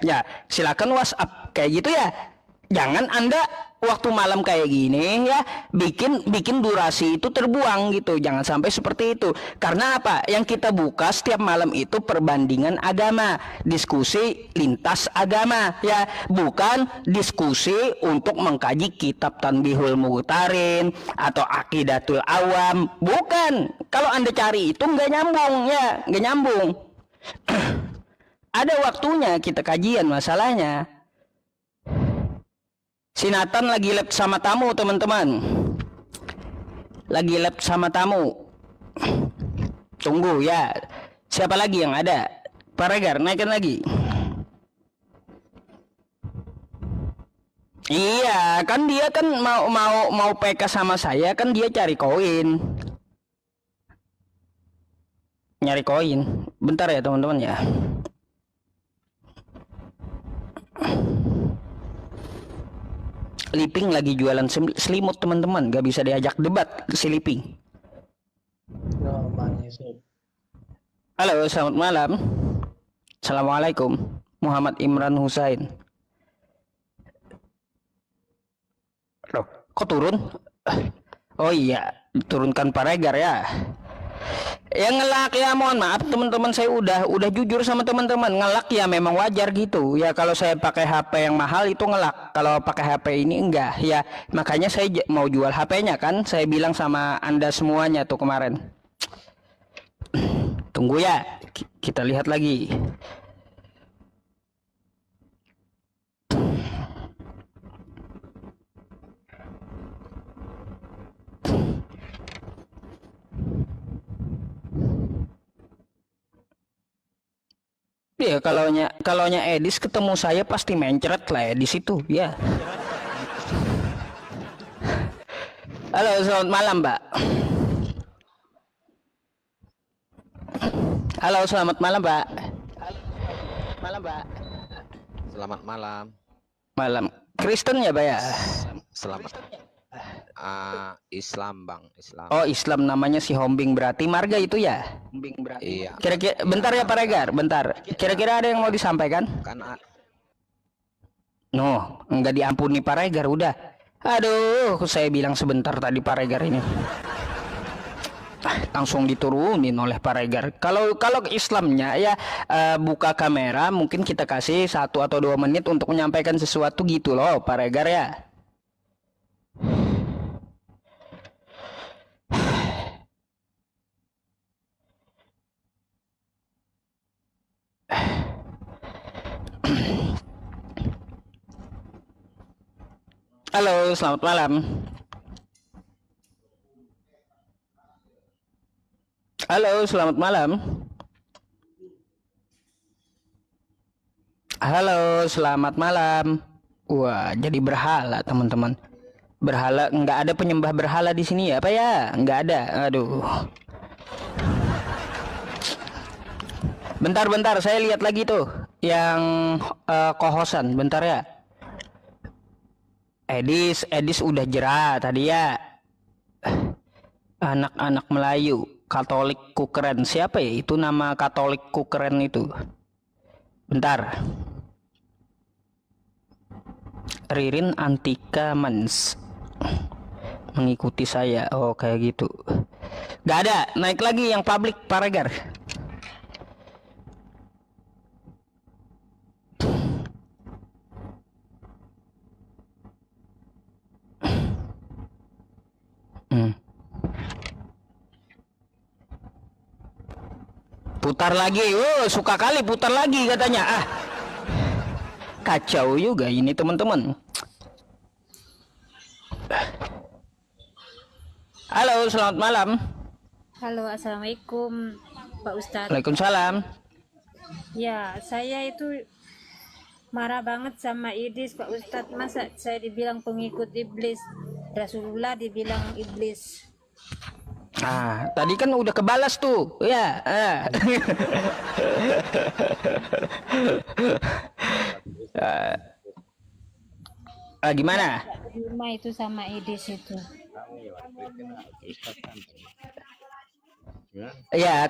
Ya, silakan WhatsApp kayak gitu ya. Jangan Anda waktu malam kayak gini ya bikin durasi itu terbuang gitu. Jangan sampai seperti itu. Karena apa? Yang kita buka setiap malam itu perbandingan agama, diskusi lintas agama ya, bukan diskusi untuk mengkaji kitab Tanbihul Mughtarin atau Aqidatul Awam. Bukan. Kalau Anda cari itu nggak nyambung ya, nggak nyambung. Ada waktunya kita kajian masalahnya. Si Nathan lagi lab sama tamu, teman-teman. Lagi lab sama tamu. Tunggu ya. Siapa lagi yang ada? Pak Regar, naikkan lagi. Iya, kan dia kan mau PK sama saya, kan dia cari koin. Nyari koin. Bentar ya, teman-teman ya. Liping lagi jualan selimut, teman-teman. Gak bisa diajak debat si Liping. Halo, selamat malam. Assalamualaikum. Muhammad Imran Husain. Loh, kok turun? Oh iya, turunkan Pak Regar ya. Ya ngelak ya, mohon maaf teman-teman, saya udah jujur sama teman-teman. Ngelak ya memang wajar gitu ya, kalau saya pakai HP yang mahal itu ngelak, kalau pakai HP ini enggak ya. Makanya saya mau jual HP-nya kan, saya bilang sama Anda semuanya tuh kemarin. Tunggu ya, kita lihat lagi. Ya kalaunya Edis ketemu saya pasti mencret lah Edis itu ya. Halo, selamat malam Mbak. Halo, selamat malam Mbak. Malam Mbak. Selamat malam. Malam. Kristen ya Mbak ya? Selamat. Islam Bang, Islam. Oh Islam, namanya si Hombing berarti marga itu ya? Hombing berarti. Iya. Kira-kira bentar ya Pak Regar, bentar. Kira-kira ada yang mau disampaikan? Kan No, enggak diampuni Pak Regar udah. Aduh, saya bilang sebentar tadi Pak Regar ini. Langsung diturunin oleh Pak Regar. Kalau Islamnya ya buka kamera, mungkin kita kasih 1 atau 2 menit untuk menyampaikan sesuatu gitu loh Pak Regar ya. Halo, selamat malam. Halo, selamat malam. Halo, selamat malam. Wah, jadi berhala teman-teman. Berhala, nggak ada penyembah berhala di sini ya, Pak ya? Nggak ada. Aduh. Bentar, saya lihat lagi tuh yang kohosan. Bentar ya. Edis udah jerah tadi ya. Anak-anak Melayu, Katolik Kukeren. Siapa ya itu nama Katolik Kukeren itu? Bentar. Ririn Antika Mans mengikuti saya. Oh kayak gitu. Gak ada. Naik lagi yang publik Pak Regar. Putar lagi. Oh suka kali putar lagi katanya. Kacau juga ini teman-teman. Halo, selamat malam. Halo, assalamualaikum Pak Ustadz. Waalaikumsalam. Ya, saya itu marah banget sama Idris Pak Ustadz. Masa saya dibilang pengikut iblis, Rasulullah dibilang iblis. Tadi kan udah kebalas tuh, ya. Gimana? Terima itu sama Idris itu. Ya. Ya,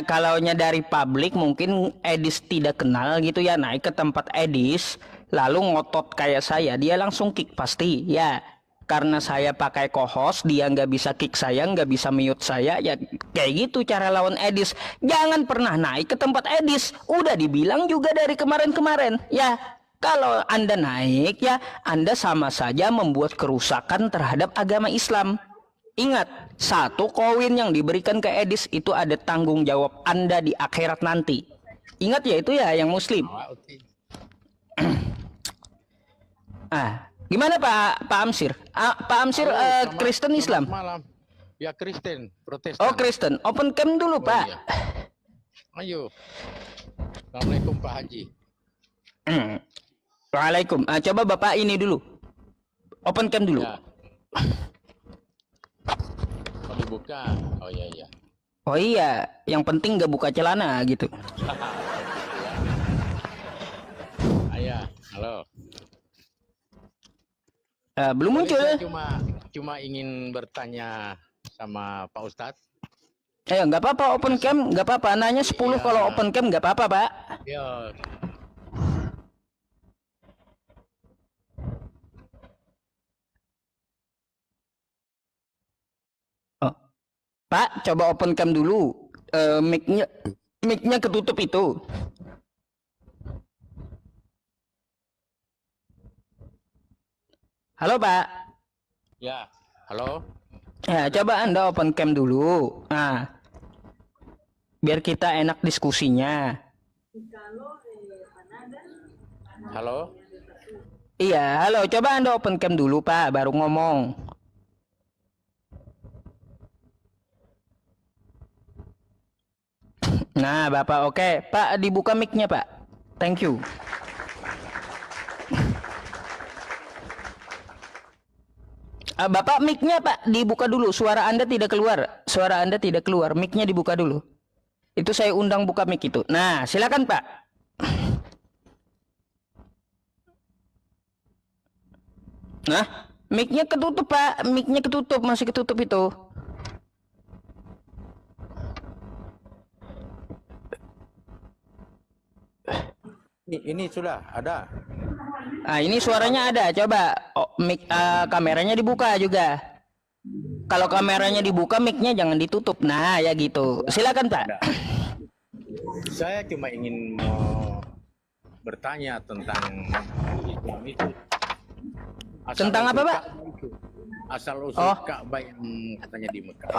kalaunya dari publik mungkin Edis tidak kenal gitu ya, naik ke tempat Edis lalu ngotot kayak saya, dia langsung kick pasti ya. Karena saya pakai co-host, dia nggak bisa kick saya, nggak bisa mute saya, ya kayak gitu cara lawan Edis. Jangan pernah naik ke tempat Edis. Udah dibilang juga dari kemarin-kemarin ya. Kalau Anda naik ya, Anda sama saja membuat kerusakan terhadap agama Islam. Ingat, satu koin yang diberikan ke Edis itu ada tanggung jawab Anda di akhirat nanti. Ingat ya, itu ya yang muslim. Oke. Gimana Pak Amsir? Pak Amsir Kristen Islam? Malam. Ya Kristen, Protestan. Oh Kristen, open cam dulu Pak. Iya. Ayo. Assalamualaikum Pak Haji. Waalaikum. Coba Bapak ini dulu. Open cam dulu. Ya. Oh dibuka. Oh iya iya. Oh iya, yang penting nggak buka celana gitu. Ayah, halo. Belum muncul. Saya cuma ingin bertanya sama Pak Ustadz. Nggak apa-apa open cam, nggak apa-apa. Nanya 10 Iya. kalau open cam nggak apa-apa Pak. Ya. Oh. Pak, coba open cam dulu. Mic-nya ketutup itu. Halo Pak. Ya, halo. Ya, coba Anda open cam dulu. Nah, biar kita enak diskusinya. Halo. Iya, halo. Coba Anda open cam dulu Pak, baru ngomong. Nah, Bapak oke. Pak, dibuka mic-nya Pak. Thank you. Bapak mic-nya Pak dibuka dulu. Suara Anda tidak keluar. Suara Anda tidak keluar. Mic-nya dibuka dulu. Itu saya undang buka mic itu. Nah, silakan Pak. Nah, mic-nya ketutup Pak. Mic-nya ketutup, masih ketutup itu. Ini sudah ada. Ini suaranya ada. Coba mic kameranya dibuka juga. Kalau kameranya dibuka, mic-nya jangan ditutup. Nah, ya gitu. Silakan Pak. Saya cuma ingin bertanya tentang Islam itu. Tentang apa, Pak? Asal usul Ka'bah yang katanya di Mekah.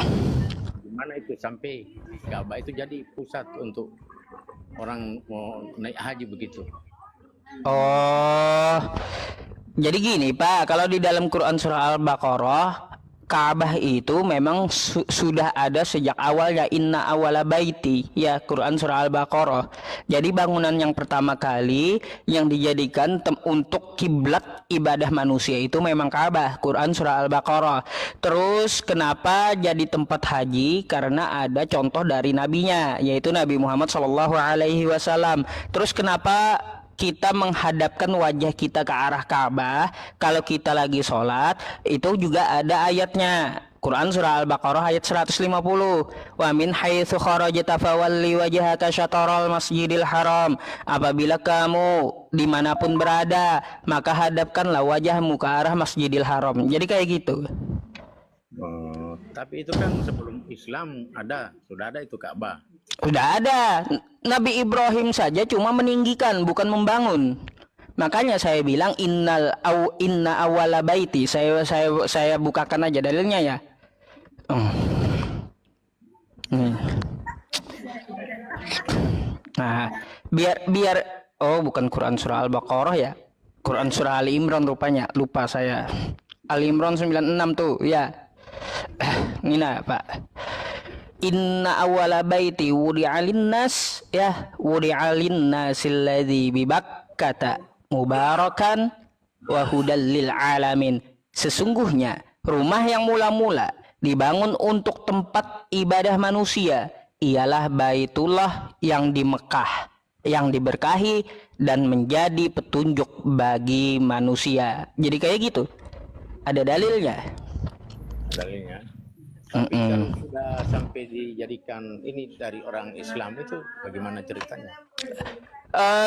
Gimana itu sampai Ka'bah itu jadi pusat untuk orang mau naik haji begitu? Oh, jadi gini Pak, kalau di dalam Quran surah Al-Baqarah, Ka'bah itu memang sudah ada sejak awal ya, inna awala baiti ya, Quran surah Al-Baqarah. Jadi bangunan yang pertama kali yang dijadikan untuk kiblat ibadah manusia itu memang Ka'bah, Quran surah Al-Baqarah. Terus kenapa jadi tempat haji? Karena ada contoh dari nabinya, yaitu Nabi Muhammad SAW. Terus kenapa kita menghadapkan wajah kita ke arah Ka'bah kalau kita lagi sholat? Itu juga ada ayatnya, Quran surah Al-Baqarah ayat 150. Wa min haitsu kharajta fawalli wajhaka syatral masjidil haram. Apabila kamu dimanapun berada, maka hadapkanlah wajahmu ke arah Masjidil Haram. Jadi kayak gitu. Tapi itu kan sebelum Islam sudah ada itu Ka'bah. Udah ada. Nabi Ibrahim saja cuma meninggikan, bukan membangun. Makanya saya bilang inna awala baiti. Saya bukakan aja dalilnya ya. Nah, biar bukan Quran surah Al-Baqarah ya. Quran surah Ali Imran rupanya. Lupa saya. Ali Imran 96 tuh, ya. Ini Pak. Inna awala baiti wudi'a linnas ya, wudi'a linnasil ladzi bi Bakkata mubarakan wa hudal lil alamin. Sesungguhnya rumah yang mula-mula dibangun untuk tempat ibadah manusia ialah Baitullah yang di Mekah, yang diberkahi dan menjadi petunjuk bagi manusia. Jadi kayak gitu. Ada dalilnya. Dalilnya. Tapi kalau Mm-mm. sudah sampai dijadikan ini dari orang Islam itu bagaimana ceritanya?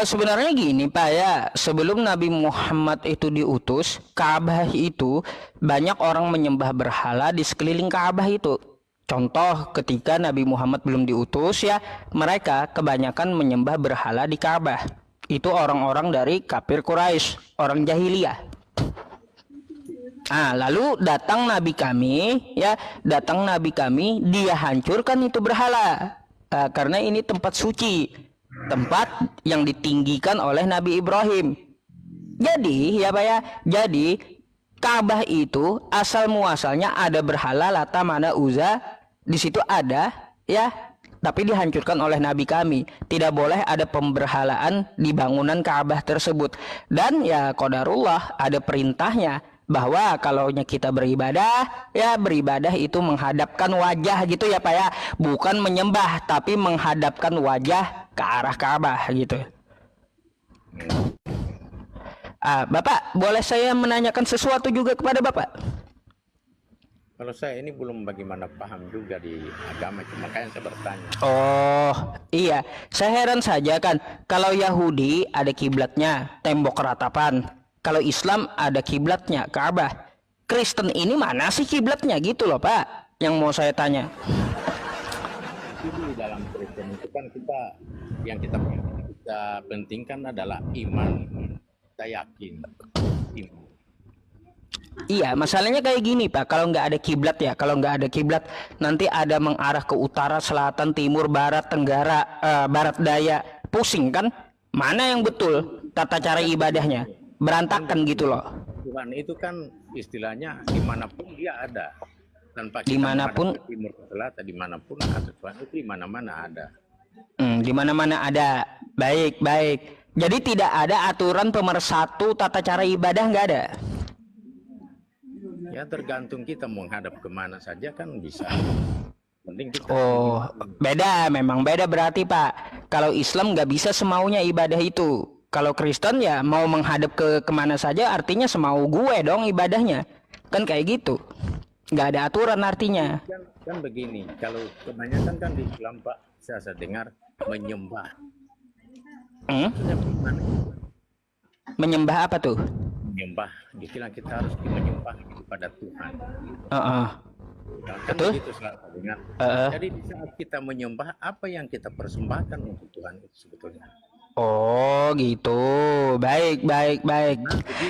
Sebenarnya gini Pak ya, sebelum Nabi Muhammad itu diutus, Ka'bah itu banyak orang menyembah berhala di sekeliling Ka'bah itu. Contoh ketika Nabi Muhammad belum diutus ya, mereka kebanyakan menyembah berhala di Ka'bah. Itu orang-orang dari kafir Quraisy, orang jahiliyah. Lalu datang Nabi kami, ya, datang Nabi kami, dia hancurkan itu berhala. Karena ini tempat suci, tempat yang ditinggikan oleh Nabi Ibrahim. Jadi, ya Pak ya, jadi Ka'bah itu asal muasalnya ada berhala Lata, Mana, Uzza, di situ ada, ya, tapi dihancurkan oleh Nabi kami. Tidak boleh ada pemberhalaan di bangunan Ka'bah tersebut. Dan ya qadarullah ada perintahnya bahwa kalau kita beribadah, ya beribadah itu menghadapkan wajah gitu ya Pak ya, bukan menyembah tapi menghadapkan wajah ke arah Ka'bah gitu. Bapak, boleh saya menanyakan sesuatu juga kepada Bapak? Kalau saya ini belum bagaimana paham juga di agama, makanya saya bertanya. Oh iya, saya heran saja kan, kalau Yahudi ada kiblatnya tembok ratapan, kalau Islam ada kiblatnya Ka'bah. Kristen ini mana sih kiblatnya gitu loh Pak, yang mau saya tanya. Jadi dalam Kristen itu kan yang kita pentingkan adalah iman. Kita yakin iman. Iya, masalahnya kayak gini Pak, kalau nggak ada kiblat ya, kalau nggak ada kiblat nanti ada mengarah ke utara, selatan, timur, barat, tenggara, barat, daya, pusing kan? Mana yang betul tata cara ibadahnya? Berantakan gitu loh. Tuhan itu kan istilahnya dimanapun dia ada, tanpa kita Dimanapun, menghadap ke timur ke selatan, dimanapun ada Tuhan itu, di mana-mana ada. di mana-mana ada. Baik, baik. Jadi tidak ada aturan pemersatu tata cara ibadah, nggak ada. Ya tergantung kita menghadap kemana saja kan bisa. Penting kita. Oh, beda, memang beda berarti Pak. Kalau Islam nggak bisa semaunya ibadah itu. Kalau Kristen ya mau menghadap ke kemana saja, artinya semau gue dong ibadahnya. Kan kayak gitu. Nggak ada aturan artinya. Kan begini, kalau kebanyakan kan di Islam Pak, saya dengar menyembah. Menyembah apa tuh? Menyembah, dibilang kita harus menyembah kepada Tuhan. Kan Betul. begitu selalu saya dengar. Uh-uh. Jadi di saat kita menyembah, apa yang kita persembahkan untuk Tuhan itu sebetulnya? Oh gitu, baik, baik, baik.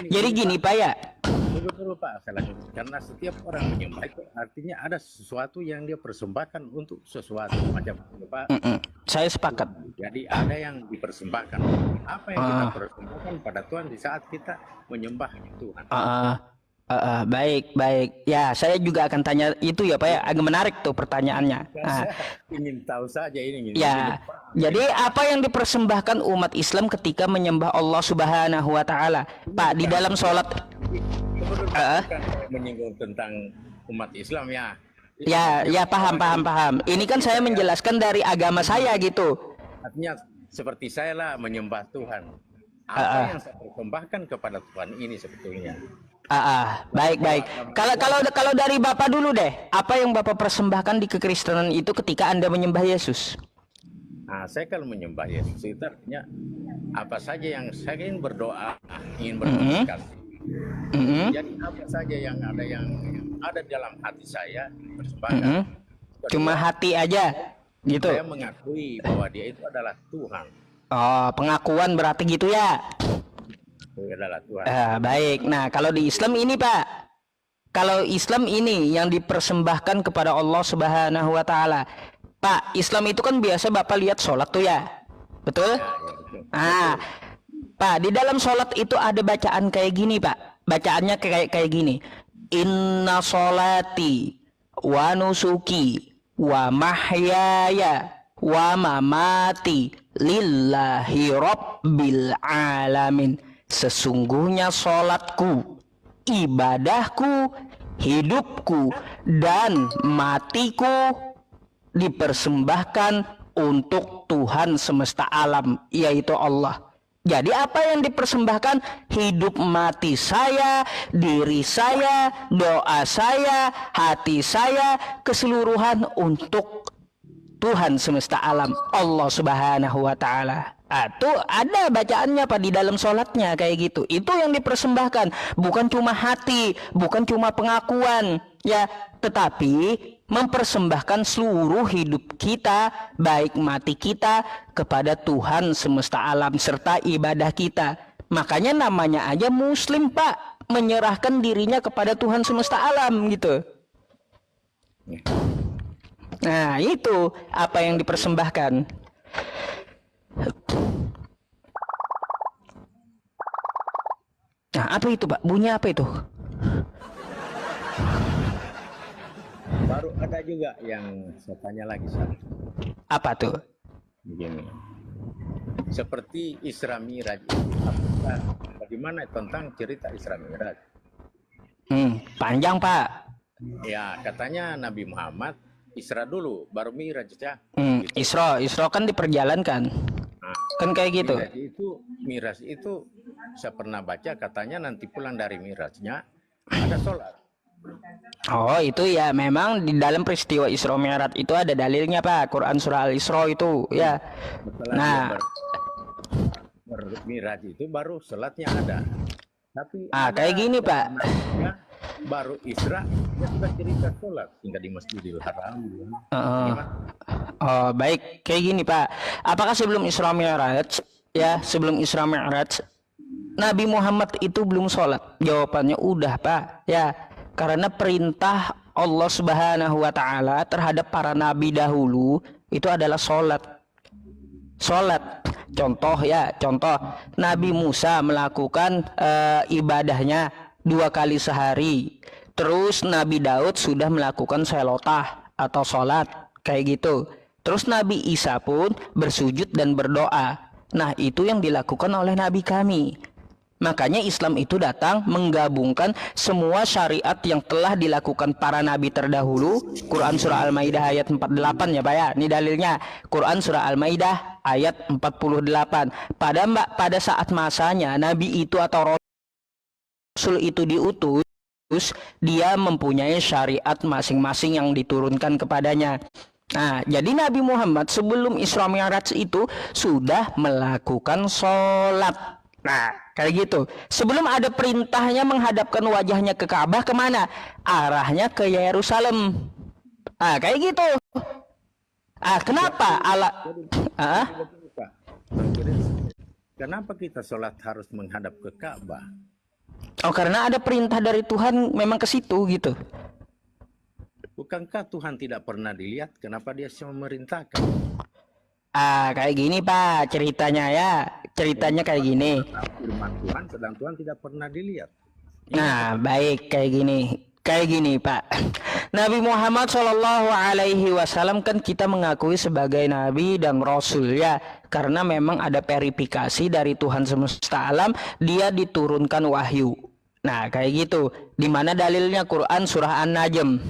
Jadi gini Pak ya. Betul Pak, saya lanjut. Karena setiap orang menyembah itu artinya ada sesuatu yang dia persembahkan untuk sesuatu macam itu Pak. Saya sepakat. Jadi ada yang dipersembahkan. Apa yang kita persembahkan pada Tuhan di saat kita menyembah Tuhan? Baik, baik. Ya, saya juga akan tanya itu ya Pak ya. Agak menarik tuh pertanyaannya. Saya ingin tahu saja ini. Ya, jadi apa yang dipersembahkan umat Islam ketika menyembah Allah Subhanahu wa Ta'ala? Pak, di dalam sholat. Menyinggung tentang umat Islam ya. Ya, paham. Ini kan saya menjelaskan dari agama saya gitu. Artinya seperti saya lah menyembah Tuhan. Apa yang saya persembahkan kepada Tuhan ini sebetulnya? Baik. Kalau dari Bapak dulu deh, apa yang Bapak persembahkan di kekristenan itu ketika Anda menyembah Yesus? Saya kalau menyembah Yesus itu artinya apa saja yang saya ingin berdoa, ingin berterima kasih. Jadi apa saja yang ada dalam hati saya persembahkan. Cuma hati aja, gitu. Saya mengakui bahwa Dia itu adalah Tuhan. Oh, pengakuan berarti gitu ya? Adalah Tuhan. Baik. Nah, kalau di Islam ini Pak, kalau Islam ini yang dipersembahkan kepada Allah Subhanahu wa Ta'ala, Pak, Islam itu kan biasa Bapak lihat sholat tuh ya, betul? Pak, di dalam sholat itu ada bacaan kayak gini Pak, bacaannya kayak gini. Inna sholati wa nusuki wa mahyaya wa mamati lillahi rabbil alamin. Sesungguhnya sholatku, ibadahku, hidupku, dan matiku dipersembahkan untuk Tuhan semesta alam, yaitu Allah. Jadi apa yang dipersembahkan? Hidup mati saya, diri saya, doa saya, hati saya, keseluruhan untuk Tuhan semesta alam, Allah Subhanahu wa Ta'ala. Itu ada bacaannya Pak di dalam sholatnya kayak gitu. Itu yang dipersembahkan, bukan cuma hati, bukan cuma pengakuan ya, tetapi mempersembahkan seluruh hidup kita, baik mati kita, kepada Tuhan semesta alam serta ibadah kita. Makanya namanya aja muslim Pak, menyerahkan dirinya kepada Tuhan semesta alam gitu. Nah itu apa yang dipersembahkan. Nah apa itu Pak? Bunyi apa itu? Baru ada juga yang saya tanya lagi satu. Apa tuh? Begini. Seperti Isra Miraj. Bagaimana tentang cerita Isra Miraj? Panjang Pak. Ya, katanya Nabi Muhammad Isra dulu, baru Miraj ya. Isra kan diperjalankan. Nah, Kan kayak gitu. Miraj itu saya pernah baca katanya nanti pulang dari Mirajnya ada sholat. Oh itu ya memang di dalam peristiwa Isra Mi'raj itu ada dalilnya Pak, Quran surah Al-Isra itu ya. Nah, Miraj itu baru sholatnya ada. Tapi kayak gini Pak. Baru Isra dia sudah cerita sholat hingga di Masjidil Haram. Oh baik, kayak gini Pak. Apakah sebelum Isra Mi'raj ya, sebelum Isra Mi'raj Nabi Muhammad itu belum sholat? Jawabannya udah Pak ya. Karena perintah Allah Subhanahu wa Ta'ala terhadap para nabi dahulu itu adalah sholat. Contoh Nabi Musa melakukan ibadahnya 2 kali sehari. Terus Nabi Daud sudah melakukan selotah atau sholat kayak gitu. Terus Nabi Isa pun bersujud dan berdoa. Nah itu yang dilakukan oleh Nabi kami. Makanya Islam itu datang menggabungkan semua syariat yang telah dilakukan para nabi terdahulu. Quran surah Al-Maidah ayat 48 ya Pak ya. Ini dalilnya. Quran surah Al-Maidah ayat 48. Pada saat masanya nabi itu atau rasul itu diutus, dia mempunyai syariat masing-masing yang diturunkan kepadanya. Nah, jadi Nabi Muhammad sebelum Isra Mi'raj itu sudah melakukan sholat. Nah, kayak gitu. Sebelum ada perintahnya menghadapkan wajahnya ke Ka'bah, kemana? Arahnya ke Yerusalem. Kayak gitu. Kenapa? Kenapa kita sholat harus menghadap ke Ka'bah? Oh, karena ada perintah dari Tuhan memang ke situ gitu. Bukankah Tuhan tidak pernah dilihat? Kenapa dia memerintahkan? Kayak gini Pak ceritanya ya. Ceritanya kayak gini. Firman Tuhan sedang Tuhan tidak pernah dilihat. Nah, baik kayak gini. Kayak gini Pak. Nabi Muhammad SAW kan kita mengakui sebagai nabi dan rasul ya. Karena memang ada verifikasi dari Tuhan semesta alam, dia diturunkan wahyu. Nah, kayak gitu. Di mana dalilnya? Quran surah An-Najm.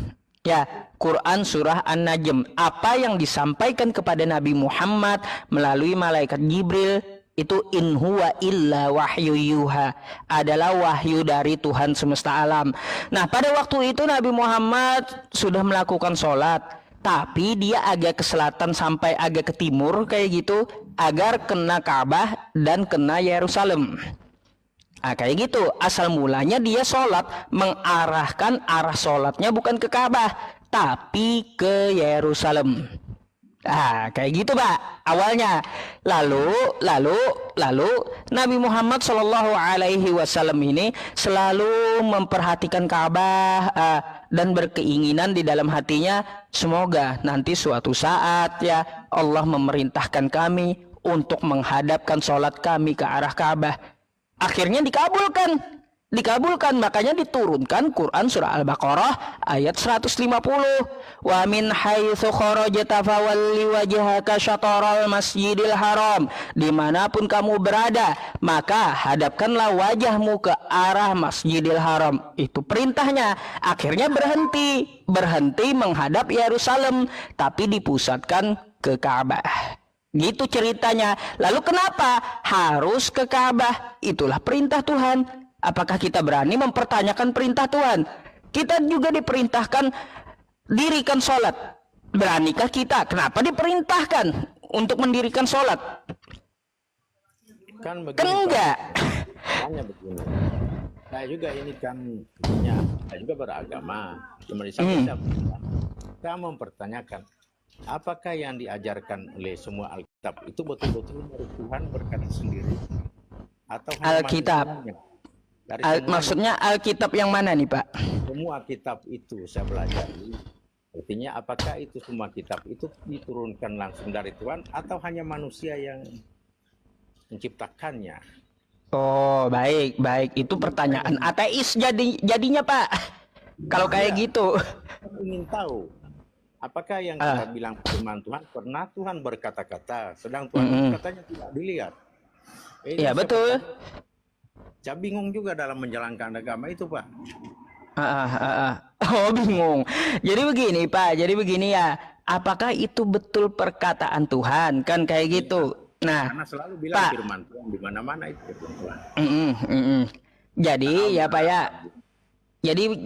Ya, Quran surah An-Najm. Apa yang disampaikan kepada Nabi Muhammad melalui malaikat Jibril itu in huwa illa wahyu yuha, adalah wahyu dari Tuhan semesta alam. Nah, pada waktu itu Nabi Muhammad sudah melakukan sholat, tapi dia agak ke selatan sampai agak ke timur kayak gitu, agar kena Ka'bah dan kena Yerusalem. Kayak gitu. Asal mulanya dia sholat mengarahkan arah sholatnya bukan ke Ka'bah tapi ke Yerusalem. Kayak gitu Pak awalnya. Lalu Nabi Muhammad SAW ini selalu memperhatikan Ka'bah dan berkeinginan di dalam hatinya, semoga nanti suatu saat ya Allah memerintahkan kami untuk menghadapkan sholat kami ke arah Ka'bah. Akhirnya dikabulkan, makanya diturunkan Quran surah Al-Baqarah ayat 150. Wa min haitsu kharajta fawalli wajhaka syatral masjidil haram. Dimanapun kamu berada, maka hadapkanlah wajahmu ke arah Masjidil Haram. Itu perintahnya. Akhirnya berhenti menghadap Yerusalem, tapi dipusatkan ke Ka'bah. Gitu ceritanya. Lalu kenapa harus ke Ka'bah? Itulah perintah Tuhan. Apakah kita berani mempertanyakan perintah Tuhan? Kita juga diperintahkan dirikan sholat. Beranikah kita? Kenapa diperintahkan untuk mendirikan sholat? Kan begini, Kan enggak. Hanya begini. Saya juga ini kan punya, saya juga beragama. Cuma di samping saya mempertanyakan, apakah yang diajarkan oleh semua Alkitab itu betul-betul dari Tuhan berkata sendiri? Atau hanya Alkitab. manusianya? Dari Maksudnya Alkitab yang mana nih Pak? semua kitab itu saya belajar. Artinya apakah itu semua kitab itu diturunkan langsung dari Tuhan atau hanya manusia yang menciptakannya? Oh, baik, baik. Itu pertanyaan ateis jadinya, Pak. Kalau kayak gitu. Saya ingin tahu apakah yang kita bilang firman Tuhan pernah Tuhan berkata-kata, sedang Tuhan katanya tidak dilihat. Iya, betul. Saya bingung juga dalam menjalankan agama itu, Pak. Oh, bingung. Jadi begini, Pak. Jadi begini ya. Apakah itu betul perkataan Tuhan? Kan kayak gitu. Nah, Karena selalu bilang Pak. firman Tuhan di mana-mana itu firman Tuhan. Jadi ya Pak ya.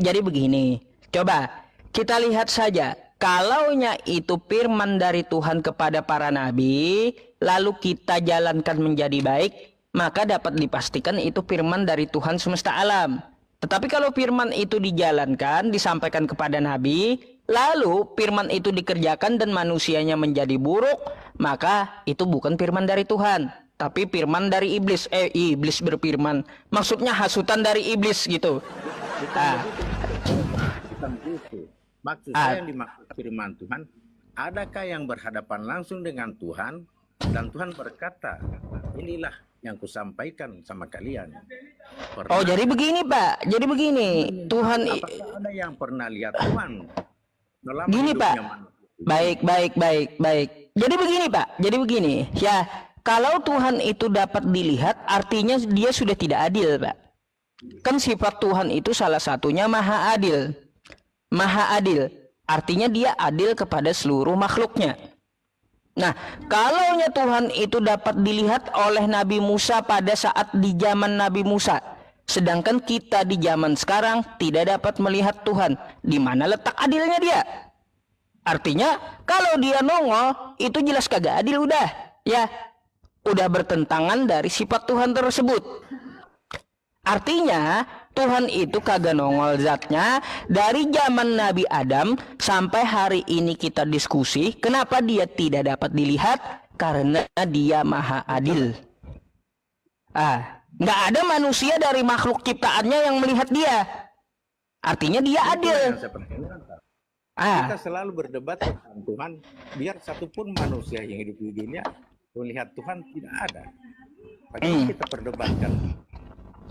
Jadi begini. Coba kita lihat saja. Kalaunya itu firman dari Tuhan kepada para nabi, lalu kita jalankan menjadi baik, maka dapat dipastikan itu firman dari Tuhan semesta alam. Tetapi kalau firman itu dijalankan, disampaikan kepada nabi, lalu firman itu dikerjakan dan manusianya menjadi buruk, maka itu bukan firman dari Tuhan, tapi firman dari iblis. Iblis berfirman. Maksudnya hasutan dari iblis gitu. Bukan begitu. Maksud saya yang dimaksud firman Tuhan, adakah yang berhadapan langsung dengan Tuhan dan Tuhan berkata, inilah yang kusampaikan sama kalian. Oh, jadi begini Pak. Jadi begini. Tuhan Apakah ada yang pernah lihat Tuhan dalam Gini Pak. hidupnya manusia? Baik. Jadi begini Pak. Jadi begini. Ya, kalau Tuhan itu dapat dilihat, artinya dia sudah tidak adil, Pak. Kan sifat Tuhan itu salah satunya maha adil. Maha adil. Artinya dia adil kepada seluruh makhluknya. Nah, kalaunya Tuhan itu dapat dilihat oleh Nabi Musa pada saat di zaman Nabi Musa, sedangkan kita di zaman sekarang tidak dapat melihat Tuhan, di mana letak adilnya dia? Artinya, kalau dia nongol, itu jelas kagak adil udah, ya. Udah bertentangan dari sifat Tuhan tersebut. Artinya, Tuhan itu kagak nongol zatnya dari zaman Nabi Adam sampai hari ini kita diskusi. Kenapa dia tidak dapat dilihat? Karena dia maha adil. Nggak ada manusia dari makhluk ciptaannya yang melihat dia. Artinya dia adil. Yang saya pertanyakan, Pak. Kita selalu berdebat tentang Tuhan, biar satupun manusia yang hidup di dunia melihat Tuhan tidak ada. Bagaimana kita perdebatkan?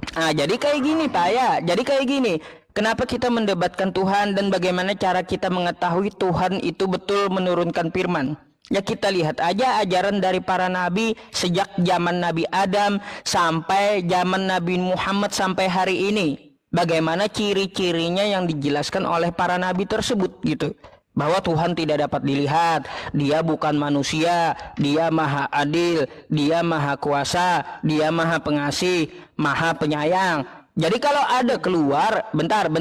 Jadi kayak gini Pak ya. Jadi kayak gini. Kenapa kita mendebatkan Tuhan dan bagaimana cara kita mengetahui Tuhan itu betul menurunkan firman? Ya kita lihat aja ajaran dari para nabi sejak zaman Nabi Adam sampai zaman Nabi Muhammad sampai hari ini. Bagaimana ciri-cirinya yang dijelaskan oleh para nabi tersebut gitu. Bahwa Tuhan tidak dapat dilihat, dia bukan manusia, dia maha adil, dia maha kuasa, dia maha pengasih, maha penyayang. Jadi kalau ada keluar, bentar.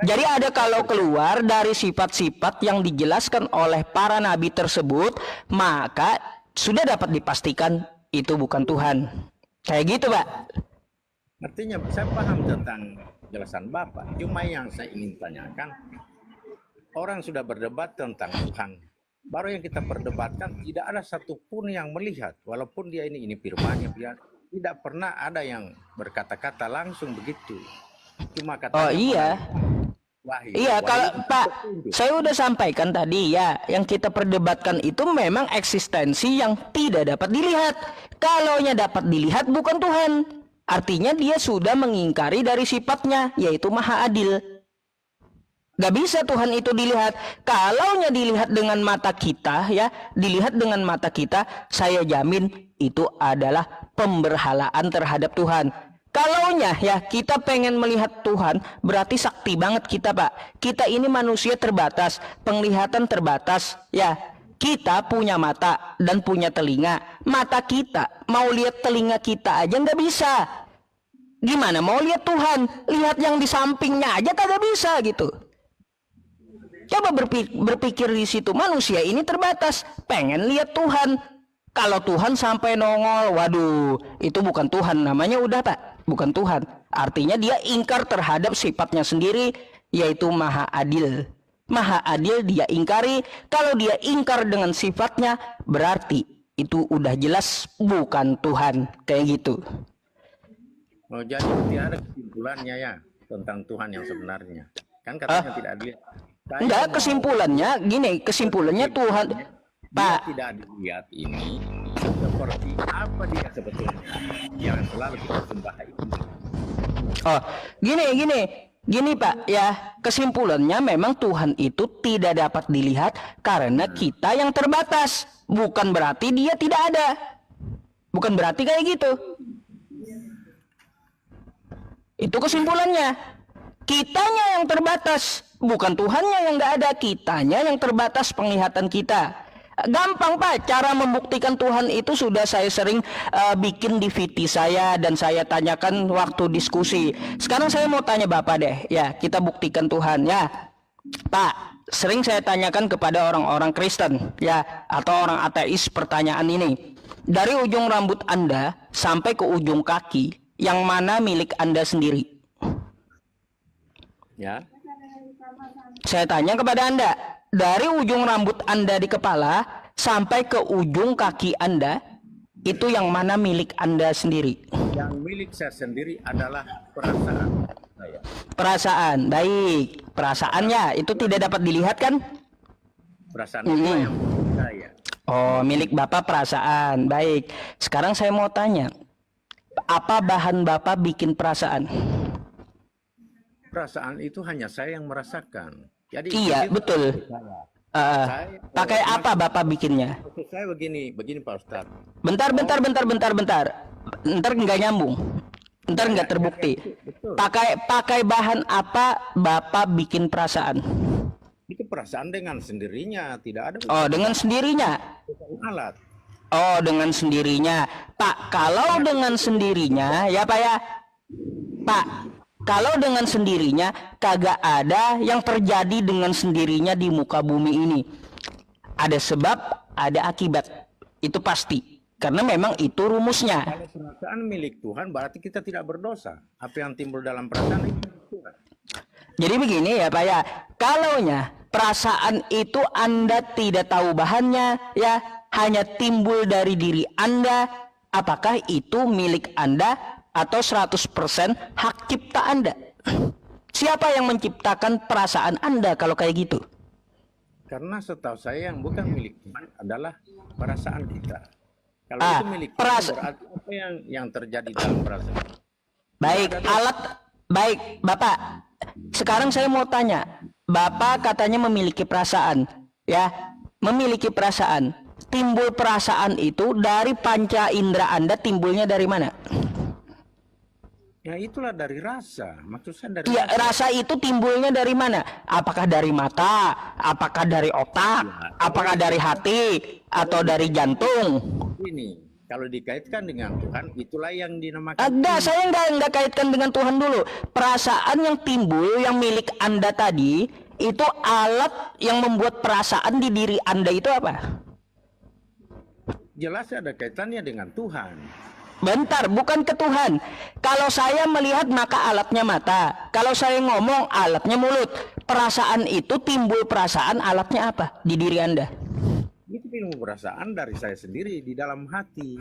Jadi ada kalau keluar dari sifat-sifat yang dijelaskan oleh para nabi tersebut, maka sudah dapat dipastikan itu bukan Tuhan. Kayak gitu, Pak. Artinya saya paham tentang jelasan Bapak. Cuma yang saya ingin tanyakan, orang sudah berdebat tentang Tuhan. Baru yang kita perdebatkan tidak ada satupun yang melihat. Walaupun dia ini firman-Nya, tidak pernah ada yang berkata-kata langsung begitu. Cuma kata. Oh iya. Iya, kalau Pak, saya udah sampaikan tadi ya, yang kita perdebatkan itu memang eksistensi yang tidak dapat dilihat. Kalaunya dapat dilihat bukan Tuhan. Artinya dia sudah mengingkari dari sifatnya, yaitu maha adil. Gak bisa Tuhan itu dilihat. Kalaunya dilihat dengan mata kita ya, dilihat dengan mata kita, saya jamin itu adalah pemberhalaan terhadap Tuhan. Kalaunya ya kita pengen melihat Tuhan, berarti sakti banget kita Pak. Kita ini manusia terbatas, penglihatan terbatas ya. Kita punya mata dan punya telinga. Mata kita mau lihat telinga kita aja nggak bisa. Gimana mau lihat Tuhan? Lihat yang di sampingnya aja kagak bisa gitu. Coba berpikir di situ, manusia ini terbatas, pengen lihat Tuhan. Kalau Tuhan sampai nongol, waduh, itu bukan Tuhan, namanya udah Pak, bukan Tuhan. Artinya dia ingkar terhadap sifatnya sendiri, yaitu Maha Adil. Maha Adil dia ingkari. Kalau dia ingkar dengan sifatnya, berarti itu udah jelas bukan Tuhan, kayak gitu. Oh, jadi tidak ada kesimpulannya ya tentang Tuhan yang sebenarnya. Kan katanya tidak ada. Enggak, kesimpulannya gini, kesimpulannya Tuhan, Pak. Tidak dilihat ini seperti apa dia sebetulnya yang selalu kita sembah itu. Oh, gini Pak, ya kesimpulannya memang Tuhan itu tidak dapat dilihat karena kita yang terbatas. Bukan berarti dia tidak ada. Bukan berarti kayak gitu. Itu kesimpulannya. Kitanya yang terbatas, bukan Tuhannya yang nggak ada. Kitanya yang terbatas penglihatan kita. Gampang Pak, cara membuktikan Tuhan itu sudah saya sering bikin di VT saya dan saya tanyakan waktu diskusi. Sekarang saya mau tanya Bapak deh, ya kita buktikan Tuhan ya. Pak, sering saya tanyakan kepada orang-orang Kristen ya atau orang ateis pertanyaan ini. Dari ujung rambut Anda sampai ke ujung kaki, yang mana milik Anda sendiri? Ya. Saya tanya kepada Anda, dari ujung rambut Anda di kepala sampai ke ujung kaki Anda, itu yang mana milik Anda sendiri? Yang milik saya sendiri adalah perasaan saya. Perasaan, baik. Perasaannya itu tidak dapat dilihat kan? Perasaan itu yang milik saya. Oh, milik Bapak perasaan, baik. Sekarang saya mau tanya, apa bahan Bapak bikin perasaan? Perasaan itu hanya saya yang merasakan. Jadi Iya, betul. Pakai apa Bapak bikinnya? Maksud saya begini Pak Ustadz. Bentar. Ntar nggak nyambung. Ntar nggak terbukti. Pakai bahan apa Bapak bikin perasaan? Itu perasaan dengan sendirinya, tidak ada. Oh, dengan sendirinya. Alat. Oh, dengan sendirinya. Pak, kalau dengan sendirinya, ya Pak ya. Pak, kalau dengan sendirinya kagak ada yang terjadi dengan sendirinya di muka bumi ini. Ada sebab, ada akibat. Itu pasti. Karena memang itu rumusnya. Kalau perasaan milik Tuhan berarti kita tidak berdosa. Apa yang timbul dalam perasaan itu milik Tuhan. Jadi begini ya Pak ya. Kalaunya perasaan itu Anda tidak tahu bahannya, ya hanya timbul dari diri Anda, apakah itu milik Anda atau 100% hak cipta Anda? Siapa yang menciptakan perasaan Anda kalau kayak gitu? Karena setahu saya yang bukan milik Tuhan adalah perasaan kita. Kalau itu milik Tuhan berarti apa yang terjadi dalam perasaan? Baik, baik Bapak. Sekarang saya mau tanya, Bapak katanya memiliki perasaan, ya, memiliki perasaan. Timbul perasaan itu dari panca indera Anda, timbulnya dari mana? Ya itulah dari rasa. Maksud saya dari ya, rasa itu timbulnya dari mana? Apakah dari mata? Apakah dari otak? Ya, apakah dari hati? Atau dari jantung? Ini kalau dikaitkan dengan Tuhan, itulah yang dinamakan. Saya nggak kaitkan dengan Tuhan dulu. Perasaan yang timbul, yang milik Anda tadi, itu alat yang membuat perasaan di diri Anda itu apa? Jelas ada kaitannya dengan Tuhan. Bentar, bukan ke Tuhan. Kalau saya melihat maka alatnya mata. Kalau saya ngomong alatnya mulut. Perasaan itu timbul perasaan alatnya apa di diri Anda? Itu ilmu perasaan dari saya sendiri di dalam hati.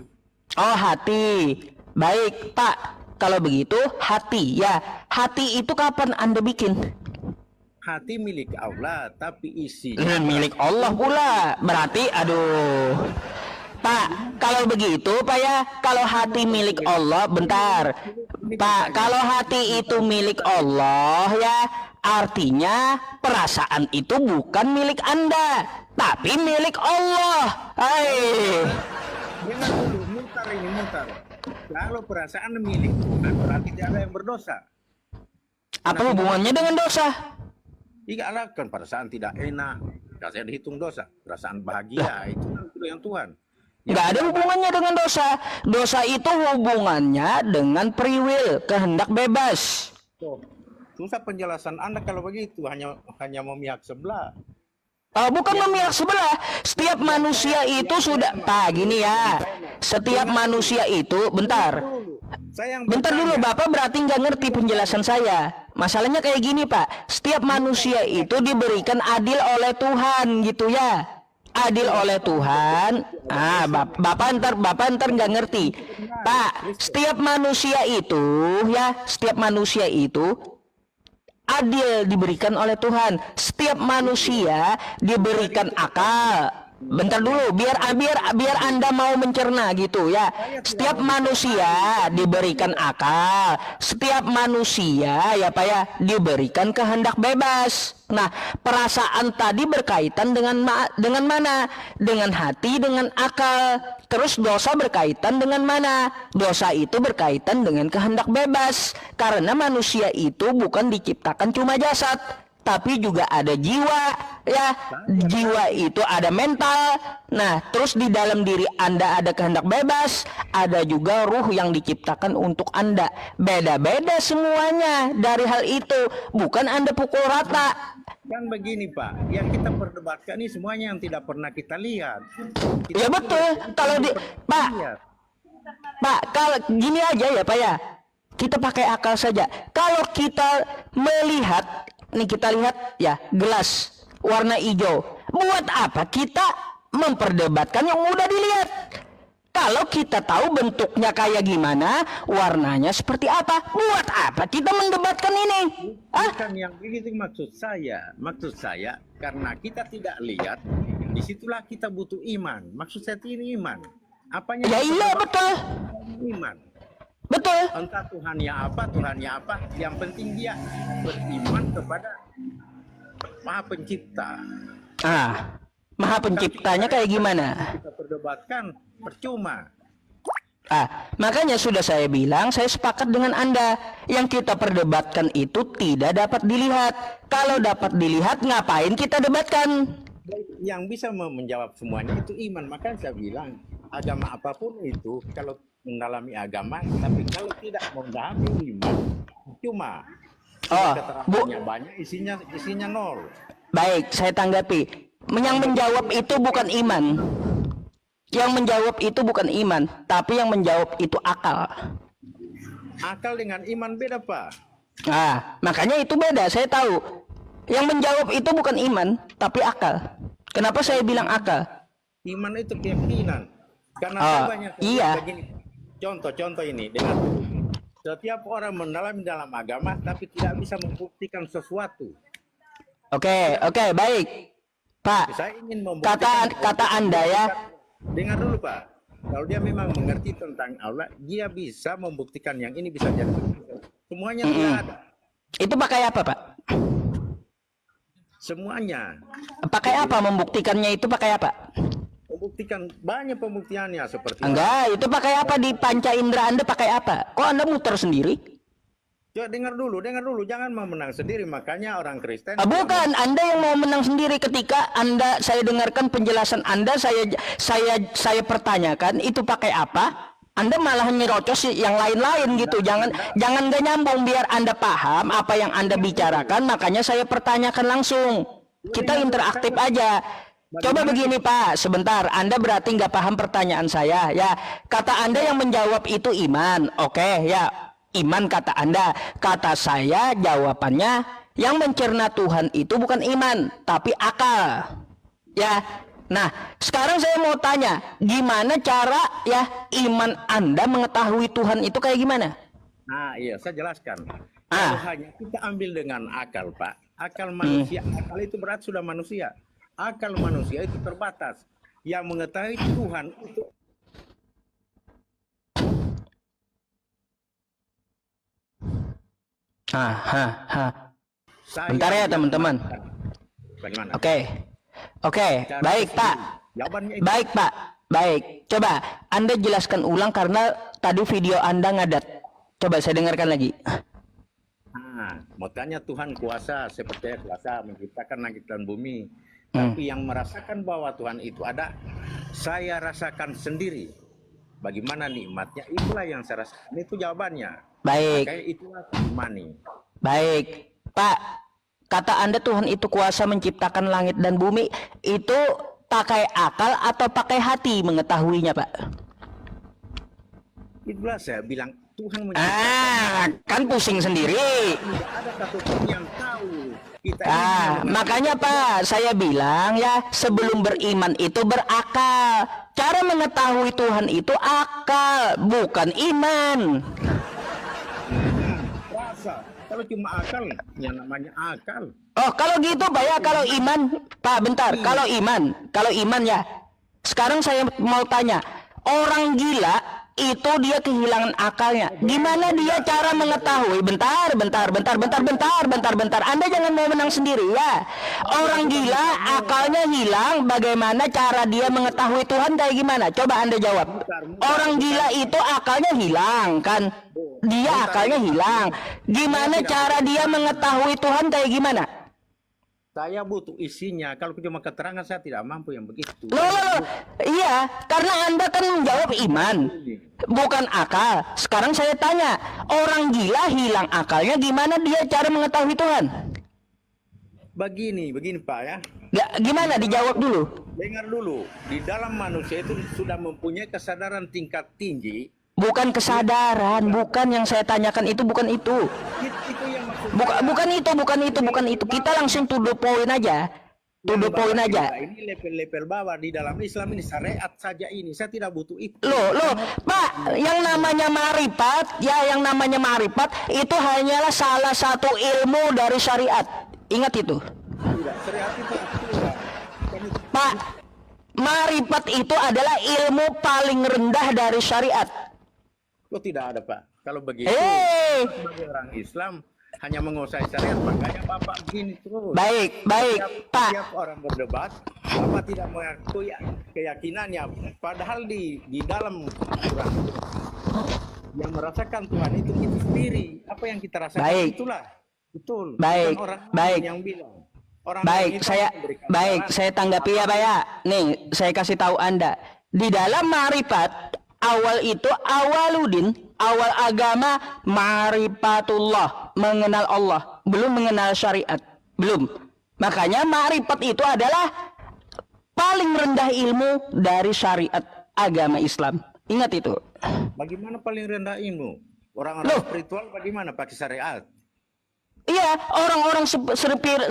Oh, hati. Baik, Pak. Kalau begitu hati ya. Hati itu kapan Anda bikin? Hati milik Allah, tapi isinya Milik Allah pula. Berarti aduh. Pak, kalau begitu Pak ya, kalau hati milik Allah, bentar Pak, kalau hati itu milik Allah ya, artinya perasaan itu bukan milik Anda, tapi milik Allah. Hai. Dengar dulu, mutar. Kalau perasaan milik Tuhan berarti tidak ada yang berdosa. Apa hubungannya dengan dosa? Jika kan perasaan tidak enak, Kalau saya dihitung dosa, perasaan bahagia itu kan yang Tuhan. Nggak ada hubungannya dengan dosa. Dosa itu hubungannya dengan free will, kehendak bebas. Susah penjelasan Anda kalau begitu, hanya memihak sebelah. Bukan memihak sebelah. Setiap manusia itu sudah, Pak, gini ya. Setiap manusia itu, bentar dulu, Bapak berarti nggak ngerti penjelasan saya. Masalahnya kayak gini, Pak. Setiap manusia itu diberikan adil oleh Tuhan, gitu ya. Adil oleh Tuhan. Bapak ntar nggak ngerti, Pak. Setiap manusia itu adil diberikan oleh Tuhan. Setiap manusia diberikan akal. Bentar dulu, biar Anda mau mencerna gitu ya. Setiap manusia diberikan akal. Setiap manusia ya Pak ya diberikan kehendak bebas. Nah, perasaan tadi berkaitan dengan mana? Dengan hati, dengan akal. Terus dosa berkaitan dengan mana? Dosa itu berkaitan dengan kehendak bebas. Karena manusia itu bukan diciptakan cuma jasad, tapi juga ada jiwa, ya. Jiwa itu ada mental. Nah, terus di dalam diri Anda ada kehendak bebas, ada juga ruh yang diciptakan untuk Anda. Beda-beda semuanya dari hal itu. Bukan Anda pukul rata. Kan begini Pak, yang kita perdebatkan ini semuanya yang tidak pernah kita lihat. Ya betul. Kalau Pak, kalau gini aja ya Pak ya, kita pakai akal saja. Kalau kita melihat, nih kita lihat ya gelas warna hijau. Buat apa kita memperdebatkan yang udah dilihat? Kalau kita tahu bentuknya kayak gimana, warnanya seperti apa, buat apa kita mendebatkan ini? Bukan yang begitu maksud saya. Maksud saya karena kita tidak lihat, disitulah kita butuh iman. Maksud saya ini iman. Apanya? Ya iya betul. Iman. Betul. Entah Tuhannya apa, yang penting dia beriman kepada Maha Pencipta. Maha Penciptanya kayak gimana? Kita perdebatkan percuma. Makanya sudah saya bilang, saya sepakat dengan Anda. Yang kita perdebatkan itu tidak dapat dilihat. Kalau dapat dilihat, ngapain kita debatkan? Yang bisa menjawab semuanya itu iman. Makanya saya bilang, agama apapun itu, kalau mendalami agama, tapi kalau tidak mendalami iman, cuma keterangannya banyak, isinya nol. Baik, saya tanggapi. Yang menjawab itu bukan iman. Yang menjawab itu bukan iman, tapi yang menjawab itu akal. Akal dengan iman beda, Pak. Makanya itu beda, saya tahu. Yang menjawab itu bukan iman, tapi akal. Kenapa saya bilang akal? Iman itu keyakinan. Karena banyak begini. Contoh ini, dengan setiap orang mendalami dalam agama, tapi tidak bisa membuktikan sesuatu. Oke, baik. Pak, saya ingin membuktikan kata Anda ya. Dengar dulu Pak, kalau dia memang mengerti tentang Allah, dia bisa membuktikan yang ini bisa jadi. Semuanya tidak ada. Itu pakai apa Pak? Semuanya. Pakai apa membuktikannya itu pakai apa? Membuktikan banyak pembuktiannya seperti. Enggak, itu pakai apa di panca indera Anda pakai apa? Kok Anda muter sendiri? Coba dengar dulu, jangan mau menang sendiri. Makanya orang Kristen. Bukan, Anda yang mau menang sendiri. Ketika saya dengarkan penjelasan Anda, saya pertanyakan itu pakai apa? Anda malah nyerocos yang lain-lain gitu. Jangan nggak nyambung biar Anda paham apa yang Anda bicarakan. Makanya saya pertanyakan langsung. Kita interaktif aja. Coba begini Pak, sebentar. Anda berarti nggak paham pertanyaan saya. Ya, kata Anda yang menjawab itu iman. Oke, ya. Iman kata Anda. Kata saya jawabannya yang mencerna Tuhan itu bukan iman, tapi akal. Ya. Nah, sekarang saya mau tanya, gimana cara ya iman Anda mengetahui Tuhan itu kayak gimana? Iya, saya jelaskan. Kalau hanya kita ambil dengan akal, Pak. Akal manusia, akal itu berarti sudah manusia. Akal manusia itu terbatas. Yang mengetahui Tuhan itu Bentar ya teman-teman. Oke, baik Pak. Baik Pak. Baik. Coba Anda jelaskan ulang karena tadi video Anda ngadat. Coba saya dengarkan lagi. Makanya Tuhan kuasa seperti kuasa menciptakan langit dan bumi. Tapi yang merasakan bahwa Tuhan itu ada, saya rasakan sendiri. Bagaimana nikmatnya, itulah yang saya rasakan. Itu jawabannya. Baik. Makanya itulah imani. Baik, Pak. Kata Anda Tuhan itu kuasa menciptakan langit dan bumi, itu pakai akal atau pakai hati mengetahuinya, Pak? Itulah saya bilang Tuhan menciptakan. Kan pusing sendiri. Tidak ada satupun yang tahu. Kita ini Makanya Pak, saya bilang ya, sebelum beriman itu berakal. Cara mengetahui Tuhan itu akal, bukan iman. rasa. Kalau cuma akal, yang namanya akal. Oh, kalau gitu Pak ya, kalau iman, Pak bentar, kalau iman ya. Sekarang saya mau tanya, orang gila itu dia kehilangan akalnya. Gimana dia cara mengetahui? Bentar. Anda jangan mau menang sendiri ya. Orang gila akalnya hilang, bagaimana cara dia mengetahui Tuhan kayak gimana? Coba Anda jawab. Orang gila itu akalnya hilang kan? Dia akalnya hilang. Gimana cara dia mengetahui Tuhan kayak gimana? Saya butuh isinya. Kalau cuma keterangan saya tidak mampu yang begitu. Loh, iya, karena Anda kan menjawab iman, bukan akal. Sekarang saya tanya, orang gila hilang akalnya, gimana dia cara mengetahui Tuhan? Begini Pak ya. Gimana? Dijawab dulu. Dengar dulu. Di dalam manusia itu sudah mempunyai kesadaran tingkat tinggi. Bukan kesadaran, bukan yang saya tanyakan itu, bukan itu. Itu yang maksud Bukan itu. Kita langsung to the point aja. To the point aja. Ini level-level bawah di dalam Islam ini syariat saja ini. Saya tidak butuh itu. Loh, Pak, yang namanya marifat itu hanyalah salah satu ilmu dari syariat. Ingat itu. Tidak, syariat itu aturan. Pak, marifat itu adalah ilmu paling rendah dari syariat. Oh, tidak ada Pak. Kalau begitu, sebagai orang Islam hanya menguasai syariat, makanya Bapak begini terus. Baik, Pak. Setiap orang berdebat, Bapak tidak mengakui keyakinannya. Padahal di dalam Quran yang merasakan Tuhan itu kita sendiri. Apa yang kita rasakan itulah betul. Baik, bukan orang baik. yang bilang. Orang Baik, saya tanggapi ya, Pak ya. Nih, saya kasih tahu Anda. Di dalam marifat awal itu awal agama marifatullah, mengenal Allah, belum mengenal syariat, belum. Makanya marifat itu adalah paling rendah ilmu dari syariat agama Islam. Ingat itu. Bagaimana paling rendah ilmu? Orang-orang spiritual bagaimana pakai syariat? Iya, orang-orang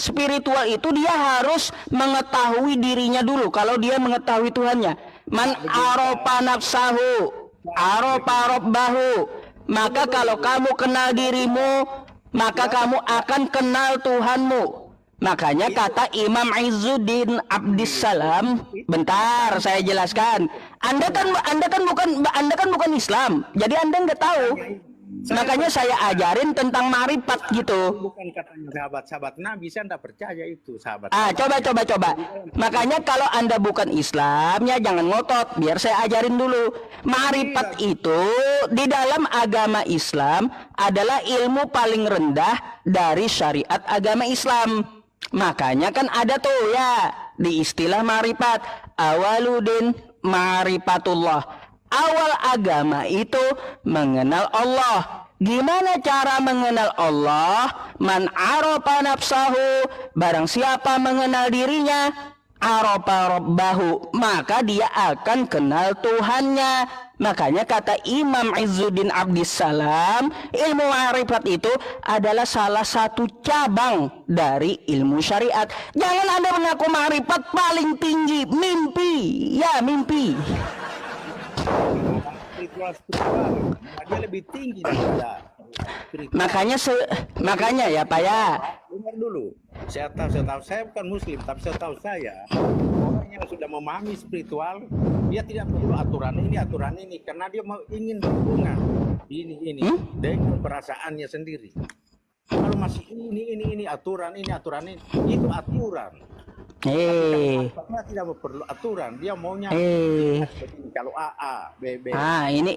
spiritual itu dia harus mengetahui dirinya dulu. Kalau dia mengetahui Tuhannya, man arofa nafsahu, arofa robbahu. Maka kalau kamu kenal dirimu, maka kamu akan kenal Tuhanmu. Makanya kata Imam Izzuddin Abdissalam, bentar saya jelaskan. Anda kan bukan Islam, jadi Anda nggak tahu. Makanya saya ajarin tentang marifat gitu. Bukan katanya sahabat-sahabat Nabi, saya tidak percaya itu sahabat. Coba. Makanya kalau Anda bukan Islam ya jangan ngotot, biar saya ajarin dulu. Marifat itu di dalam agama Islam adalah ilmu paling rendah dari syariat agama Islam. Makanya kan ada tuh ya di istilah marifat, awaludin marifatullah. Awal agama itu mengenal Allah. Gimana cara mengenal Allah? Man arofa nafsahu, barang siapa mengenal dirinya, arofa robbahu, maka dia akan kenal Tuhannya. Makanya kata Imam Izzuddin Abdissalam, ilmu ma'rifat itu adalah salah satu cabang dari ilmu syariat. Jangan Anda mengaku ma'rifat paling tinggi, mimpi. Ya, mimpi. Spiritual, dia lebih tinggi daripada makanya ya Pak ya. Dengar dulu, saya tahu saya bukan Muslim, tapi saya tahu orang yang sudah memahami spiritual, dia tidak perlu aturan ini, karena dia ingin hubungan ini dengan perasaannya sendiri. Kalau masih ini aturan ini, itu aturan. Dia tidak perlu aturan, dia maunya kalau A, B.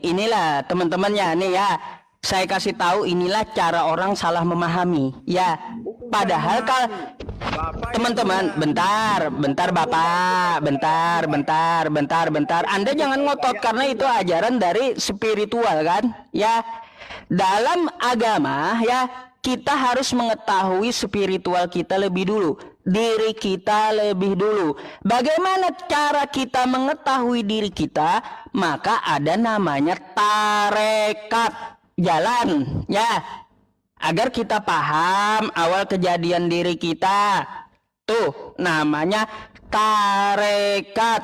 Inilah teman-temannya nih ya. Saya kasih tahu inilah cara orang salah memahami. Ya. Bapak Teman-teman, bentar Bapak, bentar. Anda jangan ngotot karena itu ajaran dari spiritual kan? Ya, dalam agama ya kita harus mengetahui spiritual kita lebih dulu, diri kita lebih dulu. Bagaimana cara kita mengetahui diri kita? Maka ada namanya tarekat, jalan ya. Agar kita paham awal kejadian diri kita. Tuh namanya tarekat.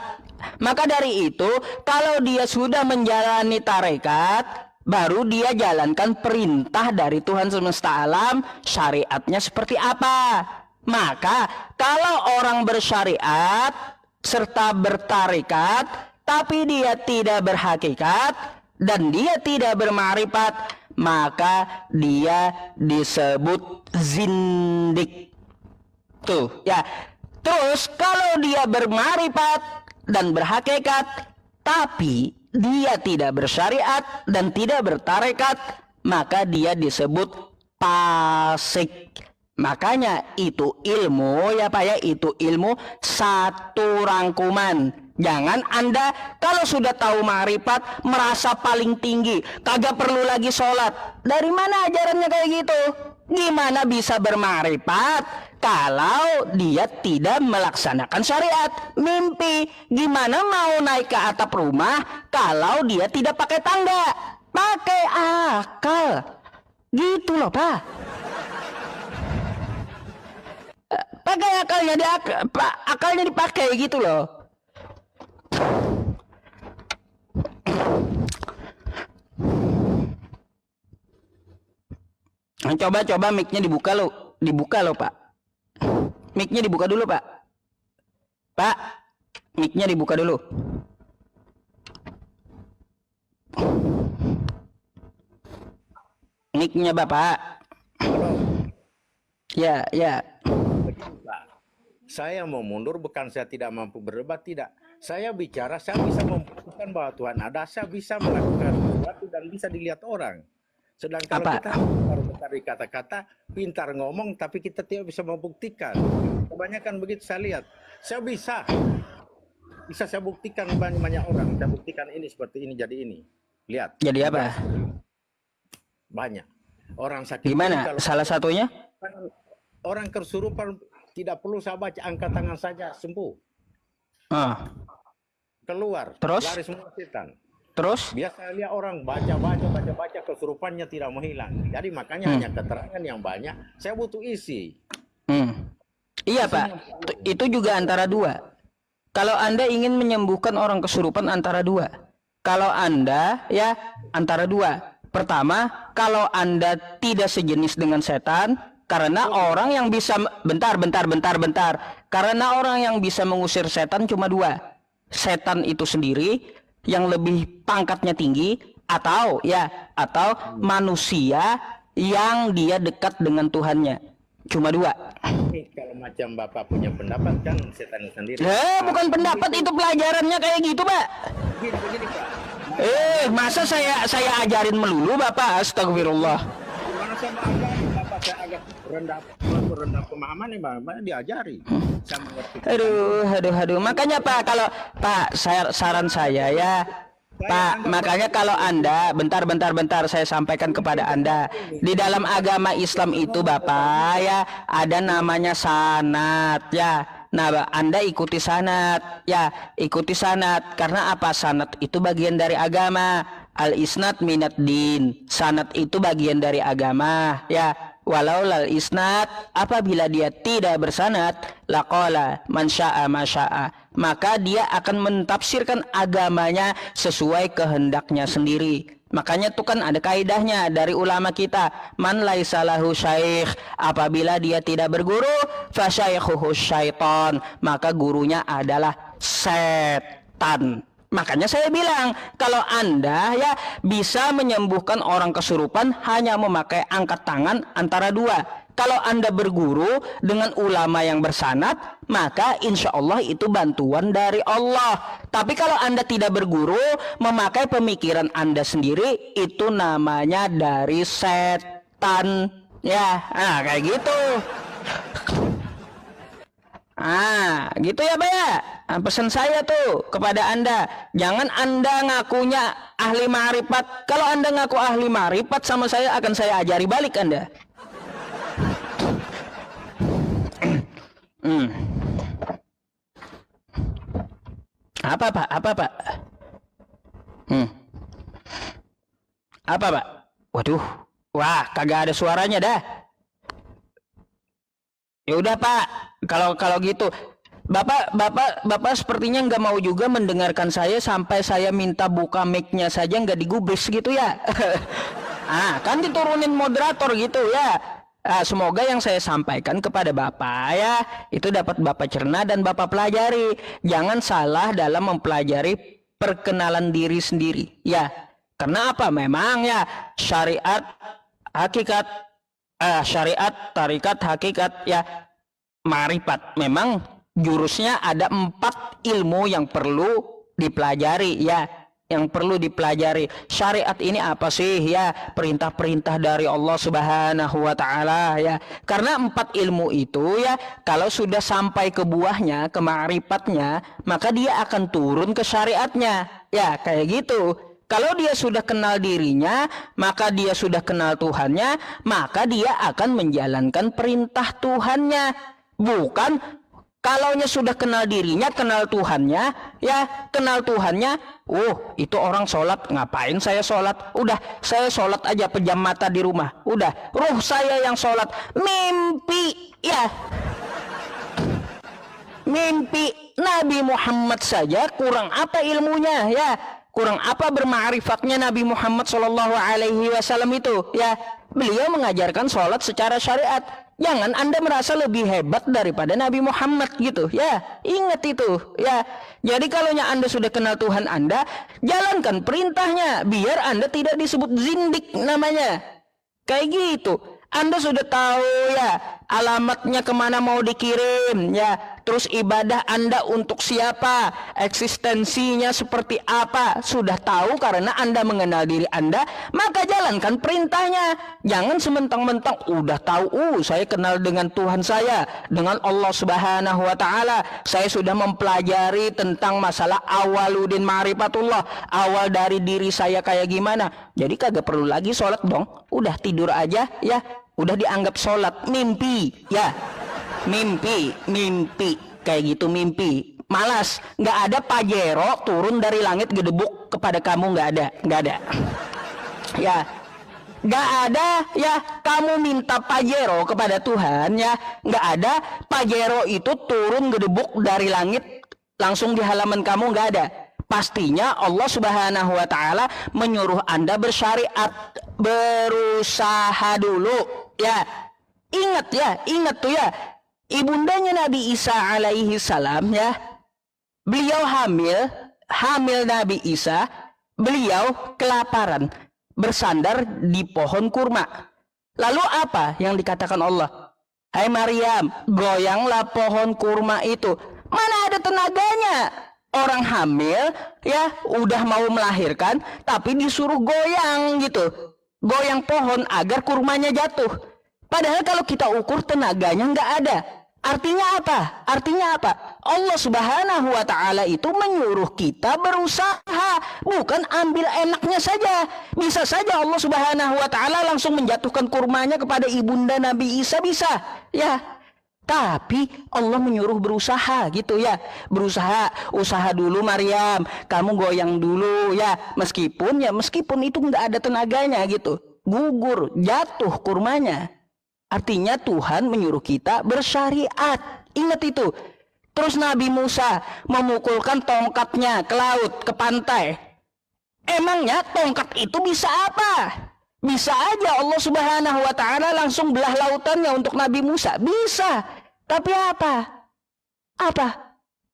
Maka dari itu kalau dia sudah menjalani tarekat, baru dia jalankan perintah dari Tuhan semesta alam. Syariatnya seperti apa? Maka kalau orang bersyariat serta bertarekat tapi dia tidak berhakikat dan dia tidak bermarifat, maka dia disebut zindik. Tuh ya. Terus kalau dia bermarifat dan berhakikat tapi dia tidak bersyariat dan tidak bertarekat, maka dia disebut fasik. Makanya itu ilmu ya Pak ya, itu ilmu satu rangkuman. Jangan Anda kalau sudah tahu ma'rifat merasa paling tinggi, kagak perlu lagi sholat. Dari mana ajarannya kayak gitu? Gimana bisa berma'rifat kalau dia tidak melaksanakan syariat? Mimpi. Gimana mau naik ke atap rumah kalau dia tidak pakai tangga? Pakai akal. Gitu loh Pak. Pakai akalnya, akalnya dipakai gitu loh. Coba mic-nya dibuka lo Pak. Mic-nya dibuka dulu Pak. Pak, mic-nya dibuka dulu. Mic-nya Bapak. Ya. Begini, Pak. Saya mau mundur bukan saya tidak mampu berdebat, tidak. Saya bicara, saya bisa membuktikan bahwa Tuhan ada, saya bisa melakukan sesuatu dan bisa dilihat orang. Sedangkan kalau kita baru mencari kata-kata, pintar ngomong, tapi kita tidak bisa membuktikan. Kebanyakan begitu saya lihat. Saya bisa saya buktikan banyak orang. Saya buktikan ini seperti ini, jadi ini. Lihat. Jadi apa? Banyak. Orang sakit. Gimana? Salah satunya? Orang kesurupan tidak perlu saya baca, angkat tangan saja sembuh. Keluar. Terus? Lari semua setan. Terus? Biasa lihat orang baca kesurupannya tidak mau hilang. Jadi makanya hanya keterangan yang banyak. Saya butuh isi. Iya Pak. Itu juga antara dua. Kalau Anda ingin menyembuhkan orang kesurupan antara dua. Kalau Anda ya antara dua. Pertama, kalau Anda tidak sejenis dengan setan, karena orang yang bisa bentar. Karena orang yang bisa mengusir setan cuma dua. Setan itu sendiri yang lebih pangkatnya tinggi atau manusia yang dia dekat dengan Tuhannya. Cuma dua. Kalau macam Bapak punya pendapat kan setan sendiri. Bukan pendapat, itu pelajarannya kayak gitu, Pak. Begini, Pak. Masa saya ajarin melulu, Bapak? Astagfirullah. Gimana saya mau ajarin Bapak, saya agak rendah pemahaman nih, Bapak diajari. Saya mengerti. Aduh. Makanya Pak, kalau Pak, saran saya ya, Pak, makanya kalau Anda, bentar, saya sampaikan kepada Anda. Di dalam agama Islam itu Bapak ya, ada namanya sanad ya. Nah, Anda ikuti sanad ya, karena apa? Sanad itu bagian dari agama. Al-isnad minad din. Sanad itu bagian dari agama ya. Walau lal isnad, apabila dia tidak bersanad, laqala man syaa ma syaa, maka dia akan mentafsirkan agamanya sesuai kehendaknya sendiri. Makanya itu kan ada kaidahnya dari ulama kita, man laisa lahu syaikh, apabila dia tidak berguru, fa syaikhuhu syaiton, maka gurunya adalah setan. Makanya saya bilang, kalau Anda ya bisa menyembuhkan orang kesurupan hanya memakai angkat tangan antara dua. Kalau Anda berguru dengan ulama yang bersanad, maka insya Allah itu bantuan dari Allah. Tapi kalau Anda tidak berguru, memakai pemikiran Anda sendiri, itu namanya dari setan. Ya, nah kayak gitu. Gitu ya Pak ya. Pesan saya tuh kepada Anda, jangan Anda ngakunya ahli ma'rifat. Kalau Anda ngaku ahli ma'rifat sama saya, akan saya ajari balik Anda. Apa Pak? Apa Pak? Apa Pak? Waduh, wah kagak ada suaranya dah. Ya udah Pak, kalau gitu, Bapak sepertinya nggak mau juga mendengarkan saya sampai saya minta buka mic-nya saja nggak digubris gitu ya. Kan diturunin moderator gitu ya. Semoga yang saya sampaikan kepada Bapak ya, itu dapat Bapak cerna dan Bapak pelajari. Jangan salah dalam mempelajari perkenalan diri sendiri ya. Karena apa? Memang ya syariat, hakikat, syariat, tarikat, hakikat ya, ma'rifat. Memang jurusnya ada 4 ilmu yang perlu dipelajari ya, yang perlu dipelajari. Syariat ini apa sih ya? Perintah-perintah dari Allah Subhanahu wa taala ya. Karena 4 ilmu itu ya, kalau sudah sampai ke buahnya, ke ma'rifatnya, maka dia akan turun ke syariatnya. Ya, kayak gitu. Kalau dia sudah kenal dirinya, maka dia sudah kenal Tuhannya, maka dia akan menjalankan perintah Tuhannya. Bukan kalaunya sudah kenal dirinya, kenal Tuhannya, ya kenal Tuhannya, itu orang sholat, ngapain saya sholat? Udah, saya sholat aja pejam mata di rumah. Udah, ruh saya yang sholat. Mimpi, ya. Mimpi. Nabi Muhammad saja kurang apa ilmunya, ya. Kurang apa berma'rifatnya Nabi Muhammad SAW itu ya. Beliau mengajarkan sholat secara syariat. Jangan Anda merasa lebih hebat daripada Nabi Muhammad gitu ya. Ingat itu ya. Jadi kalaunya Anda sudah kenal Tuhan Anda, jalankan perintahnya biar Anda tidak disebut zindik namanya. Kayak gitu. Anda sudah tahu ya alamatnya kemana mau dikirim ya. Terus ibadah Anda untuk siapa, eksistensinya seperti apa, sudah tahu karena Anda mengenal diri Anda, maka jalankan perintahnya. Jangan sementang-mentang udah tahu, saya kenal dengan Tuhan saya, dengan Allah Subhanahu wa taala. Saya sudah mempelajari tentang masalah awaludin ma'rifatullah, awal dari diri saya kayak gimana. Jadi kagak perlu lagi sholat dong. Udah tidur aja ya, udah dianggap sholat. Mimpi ya. Mimpi kayak gitu, mimpi. Malas, nggak ada Pajero turun dari langit gedebuk kepada kamu, nggak ada. Ya, nggak ada ya. Kamu minta Pajero kepada Tuhan ya, nggak ada Pajero itu turun gedebuk dari langit langsung di halaman kamu, nggak ada. Pastinya Allah Subhanahu wa taala menyuruh Anda bersyariat, berusaha dulu ya. Ingat tuh ya. Ibundanya Nabi Isa alaihi salam ya, beliau hamil Nabi Isa, beliau kelaparan, bersandar di pohon kurma. Lalu apa yang dikatakan Allah? Hai Maryam, goyanglah pohon kurma itu. Mana ada tenaganya? Orang hamil ya, udah mau melahirkan tapi disuruh goyang gitu, goyang pohon agar kurmanya jatuh. Padahal kalau kita ukur tenaganya nggak ada. Artinya apa? Allah Subhanahu wa taala itu menyuruh kita berusaha, bukan ambil enaknya saja. Bisa saja Allah Subhanahu wa taala langsung menjatuhkan kurmanya kepada ibunda Nabi Isa, bisa. Ya. Tapi Allah menyuruh berusaha gitu ya. Usaha dulu Maryam, kamu goyang dulu ya. Meskipun itu nggak ada tenaganya gitu. Gugur, jatuh kurmanya. Artinya Tuhan menyuruh kita bersyariat. Ingat itu. Terus Nabi Musa memukulkan tongkatnya ke laut, ke pantai. Emangnya tongkat itu bisa apa? Bisa aja Allah Subhanahu wa taala langsung belah lautannya untuk Nabi Musa. Bisa. Tapi apa?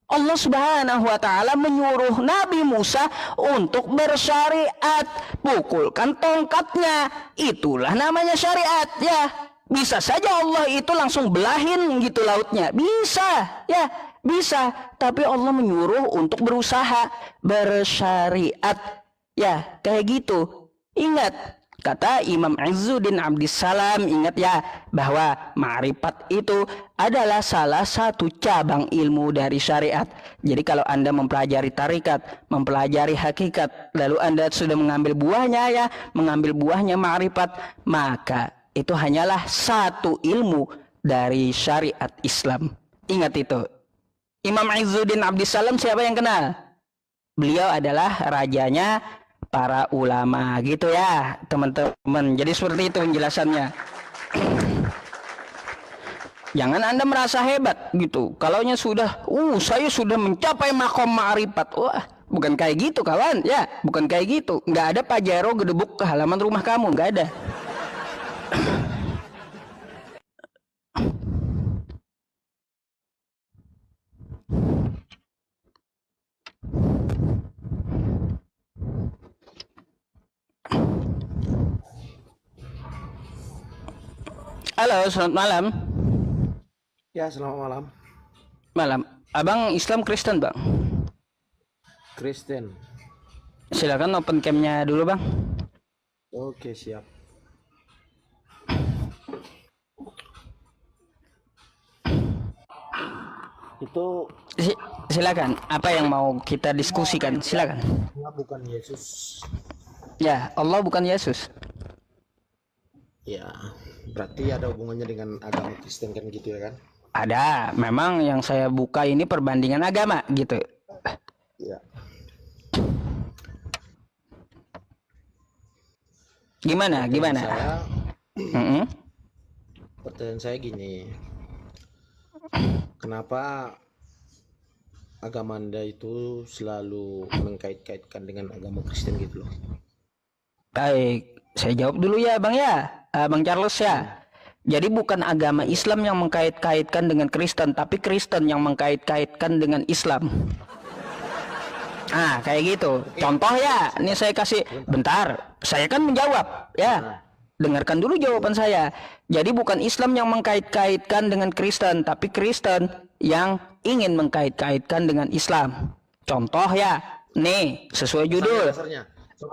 Allah Subhanahu wa taala menyuruh Nabi Musa untuk bersyariat. Pukulkan tongkatnya. Itulah namanya syariat ya. Bisa saja Allah itu langsung belahin gitu lautnya. Bisa, ya, bisa. Tapi Allah menyuruh untuk berusaha, bersyariat. Ya, kayak gitu. Ingat, Kata Imam Izzuddin Abdissalam, ingat ya, bahwa ma'rifat itu adalah salah satu cabang ilmu dari syariat. Jadi kalau Anda mempelajari tarikat, mempelajari hakikat, lalu Anda sudah mengambil buahnya ya, mengambil buahnya ma'rifat, maka itu hanyalah satu ilmu dari syariat Islam. Ingat itu. Imam Izzuddin Abdissalam siapa yang kenal? Beliau adalah rajanya para ulama gitu ya teman-teman. Jadi seperti itu penjelasannya. Jangan Anda merasa hebat gitu. Kalaunya sudah, saya sudah mencapai makom ma'rifat. Wah, bukan kayak gitu kawan ya, bukan kayak gitu. Nggak ada Pajero gedebuk ke halaman rumah kamu, nggak ada. Halo, selamat malam. Ya, selamat malam. Malam. Abang Islam Kristen, Bang? Kristen. Silakan open cam-nya dulu, Bang. Oke, siap. Itu Silakan. Apa yang mau kita diskusikan? Silakan. Allah bukan Yesus. Ya, Allah bukan Yesus. Ya, berarti ada hubungannya dengan agama Kristen kan gitu ya kan? Ada. Memang yang saya buka ini perbandingan agama gitu. Ya. Gimana? Pertanyaan saya gini. Kenapa agama Anda itu selalu mengkait-kaitkan dengan agama Kristen gitu loh? Baik, saya jawab dulu ya, Bang ya. Bang Charles ya. Jadi bukan agama Islam yang mengkait-kaitkan dengan Kristen, tapi Kristen yang mengkait-kaitkan dengan Islam. Kayak gitu. Contoh ya, ini saya kasih. Bentar, saya kan menjawab ya. Dengarkan dulu jawaban saya. Jadi bukan Islam yang mengkait-kaitkan dengan Kristen, tapi Kristen yang ingin mengkait-kaitkan dengan Islam. Contoh ya, nih sesuai judul.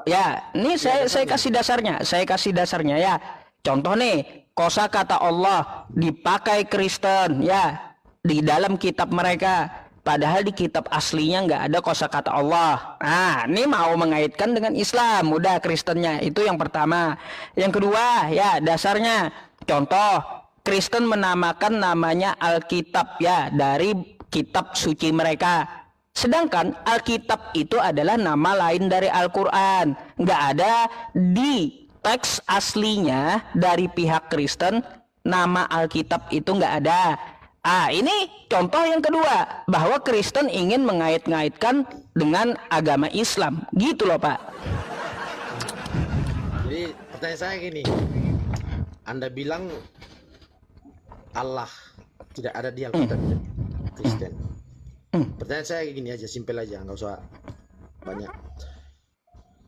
Ya, ini saya kasih dasarnya. Saya kasih dasarnya ya. Contoh nih, kosakata Allah dipakai Kristen ya di dalam kitab mereka. Padahal di kitab aslinya nggak ada kosakata Allah. Ini mau mengaitkan dengan Islam, udah Kristennya. Itu yang pertama. Yang kedua, ya dasarnya. Contoh, Kristen menamakan namanya Alkitab ya dari kitab suci mereka. Sedangkan Alkitab itu adalah nama lain dari Al-Quran. Nggak ada di teks aslinya dari pihak Kristen, nama Alkitab itu nggak ada. Ini contoh yang kedua, bahwa Kristen ingin mengait-ngaitkan dengan agama Islam. Gitu loh, Pak. Jadi pertanyaan saya gini. Anda bilang Allah tidak ada di Alkitab Kristen. Pertanyaan saya gini aja, simpel aja, nggak usah banyak.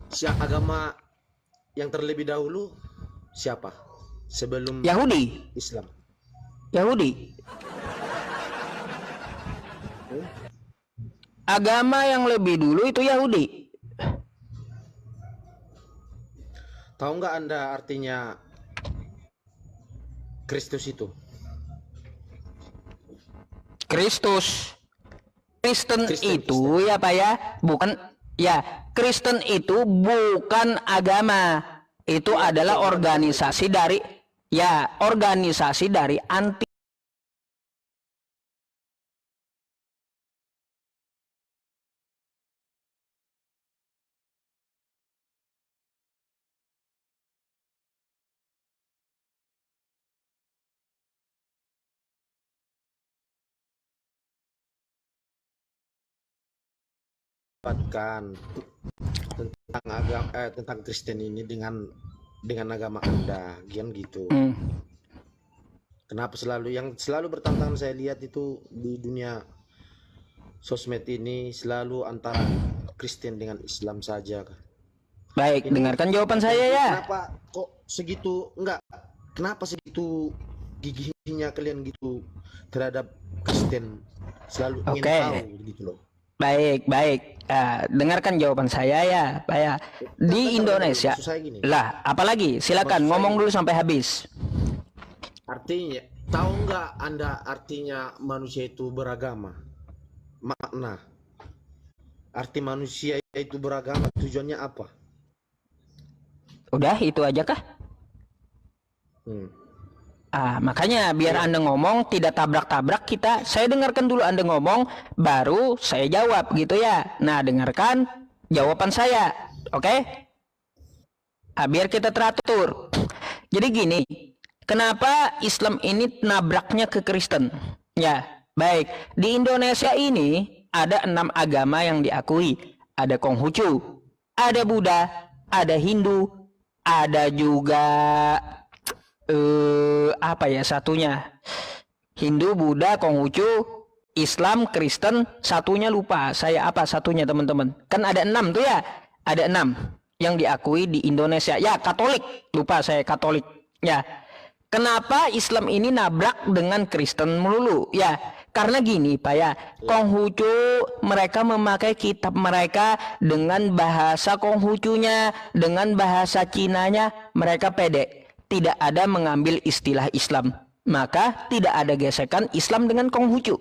Siapa agama yang terlebih dahulu siapa sebelum Yahudi. Islam? Yahudi. Agama yang lebih dulu itu Yahudi. Tahu nggak Anda artinya Kristus itu? Kristus. Kristen itu Kristen. ya Pak ya, bukan ya, Kristen itu bukan agama. Itu adalah organisasi dari organisasi dari anti Dapatkan tentang agama tentang Kristen ini dengan agama Anda, gian gitu. Kenapa yang selalu bertentangan saya lihat itu di dunia sosmed ini selalu antara Kristen dengan Islam saja. Baik, dengarkan jawaban saya ya. Kenapa kok segitu Kenapa segitu gigihnya kalian gitu terhadap Kristen? Selalu ingin tahu gitu loh. Baik, baik. Dengarkan jawaban saya ya, Pak ya. Di Indonesia, Maksud saya gini. lah, apalagi? Silakan Maksud saya ngomong gini. dulu sampai habis. Artinya, tahu nggak Anda artinya manusia itu beragama? Makna. Arti manusia itu beragama tujuannya apa? Udah itu aja kah? Hmm. Makanya biar Anda ngomong tidak tabrak-tabrak kita. Saya dengarkan dulu Anda ngomong, baru saya jawab gitu ya. Nah, dengarkan jawaban saya. Oke? Biar kita teratur. Jadi gini, kenapa Islam ini nabraknya ke Kristen? Ya, baik. Di Indonesia ini ada 6 agama yang diakui. Ada Konghucu, ada Buddha, ada Hindu, ada juga apa ya satunya? Hindu, Buddha, Konghucu, Islam, Kristen, satunya lupa. Saya apa satunya teman-teman? Kan ada 6 tuh ya. Ada 6 yang diakui di Indonesia. Ya, Katolik. Lupa saya Katolik. Ya. Kenapa Islam ini nabrak dengan Kristen melulu? Ya, karena gini Pak ya. Konghucu mereka memakai kitab mereka dengan bahasa Konghucunya, dengan bahasa Cinanya, mereka pede. Tidak ada mengambil istilah Islam. Maka tidak ada gesekan Islam dengan Konghucu.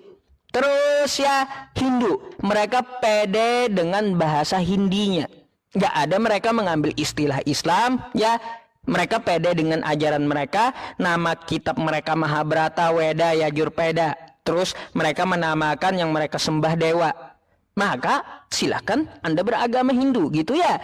Terus ya Hindu, mereka pede dengan bahasa Hindinya. Gak ada mereka mengambil istilah Islam, ya mereka pede dengan ajaran mereka. Nama kitab mereka Mahabharata, Weda, Yajurveda. Terus mereka menamakan yang mereka sembah dewa. Maka silakan Anda beragama Hindu gitu ya.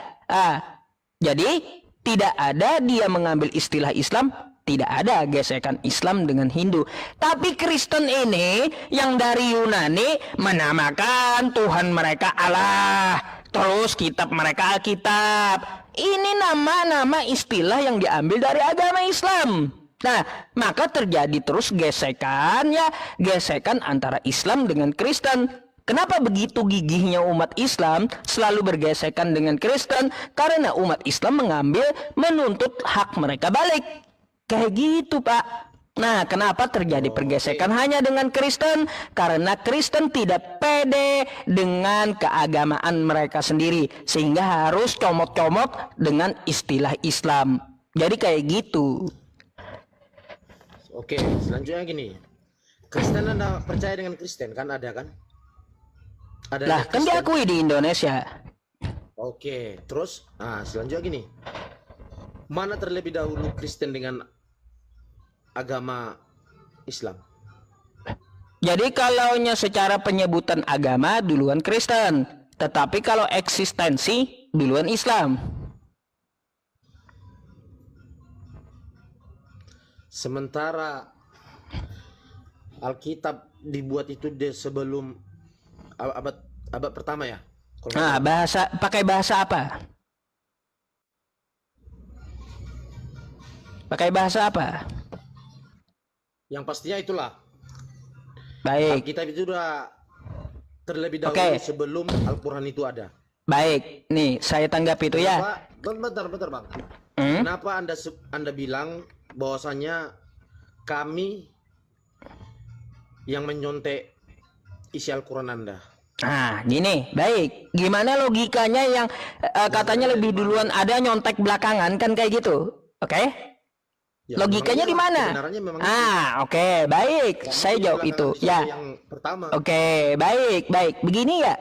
Jadi tidak ada dia mengambil istilah Islam, tidak ada gesekan Islam dengan Hindu. Tapi Kristen ini yang dari Yunani menamakan Tuhan mereka Allah, terus kitab mereka Alkitab. Ini nama-nama istilah yang diambil dari agama Islam. Nah, maka terjadi terus gesekan ya, gesekan antara Islam dengan Kristen. Kenapa begitu gigihnya umat Islam selalu bergesekan dengan Kristen? Karena umat Islam menuntut hak mereka balik. Kayak gitu Pak. Nah, kenapa terjadi pergesekan hanya dengan Kristen? Karena Kristen tidak pede dengan keagamaan mereka sendiri. Sehingga harus comot-comot dengan istilah Islam. Jadi kayak gitu. Oke, selanjutnya gini. Kristen Anda percaya dengan Kristen kan ada kan? Ada Lah, kan Kristen. diakui di Indonesia. Oke, terus selanjutnya gini. Mana terlebih dahulu Kristen dengan agama Islam? Jadi kalaunya secara penyebutan agama duluan Kristen, tetapi kalau eksistensi duluan Islam. Sementara Alkitab dibuat itu sebelum abad pertama ya. Nah, pakai bahasa apa? Pakai bahasa apa? Yang pastinya itulah. Baik. Alkitab itu udah terlebih dahulu sebelum Al-Quran itu ada. Baik, nih saya tanggapi itu ya. Bentar Bang. Kenapa Anda bilang bahwasanya kami yang menyontek isi Al-Quran Anda? Nah, gini, baik. Gimana logikanya yang katanya lebih duluan ada nyontek belakangan kan kayak gitu? Oke? Ya, Logikanya di mana? Memang Oke, baik. Saya jawab itu. Ya. Yang pertama. Oke, baik. Begini ya.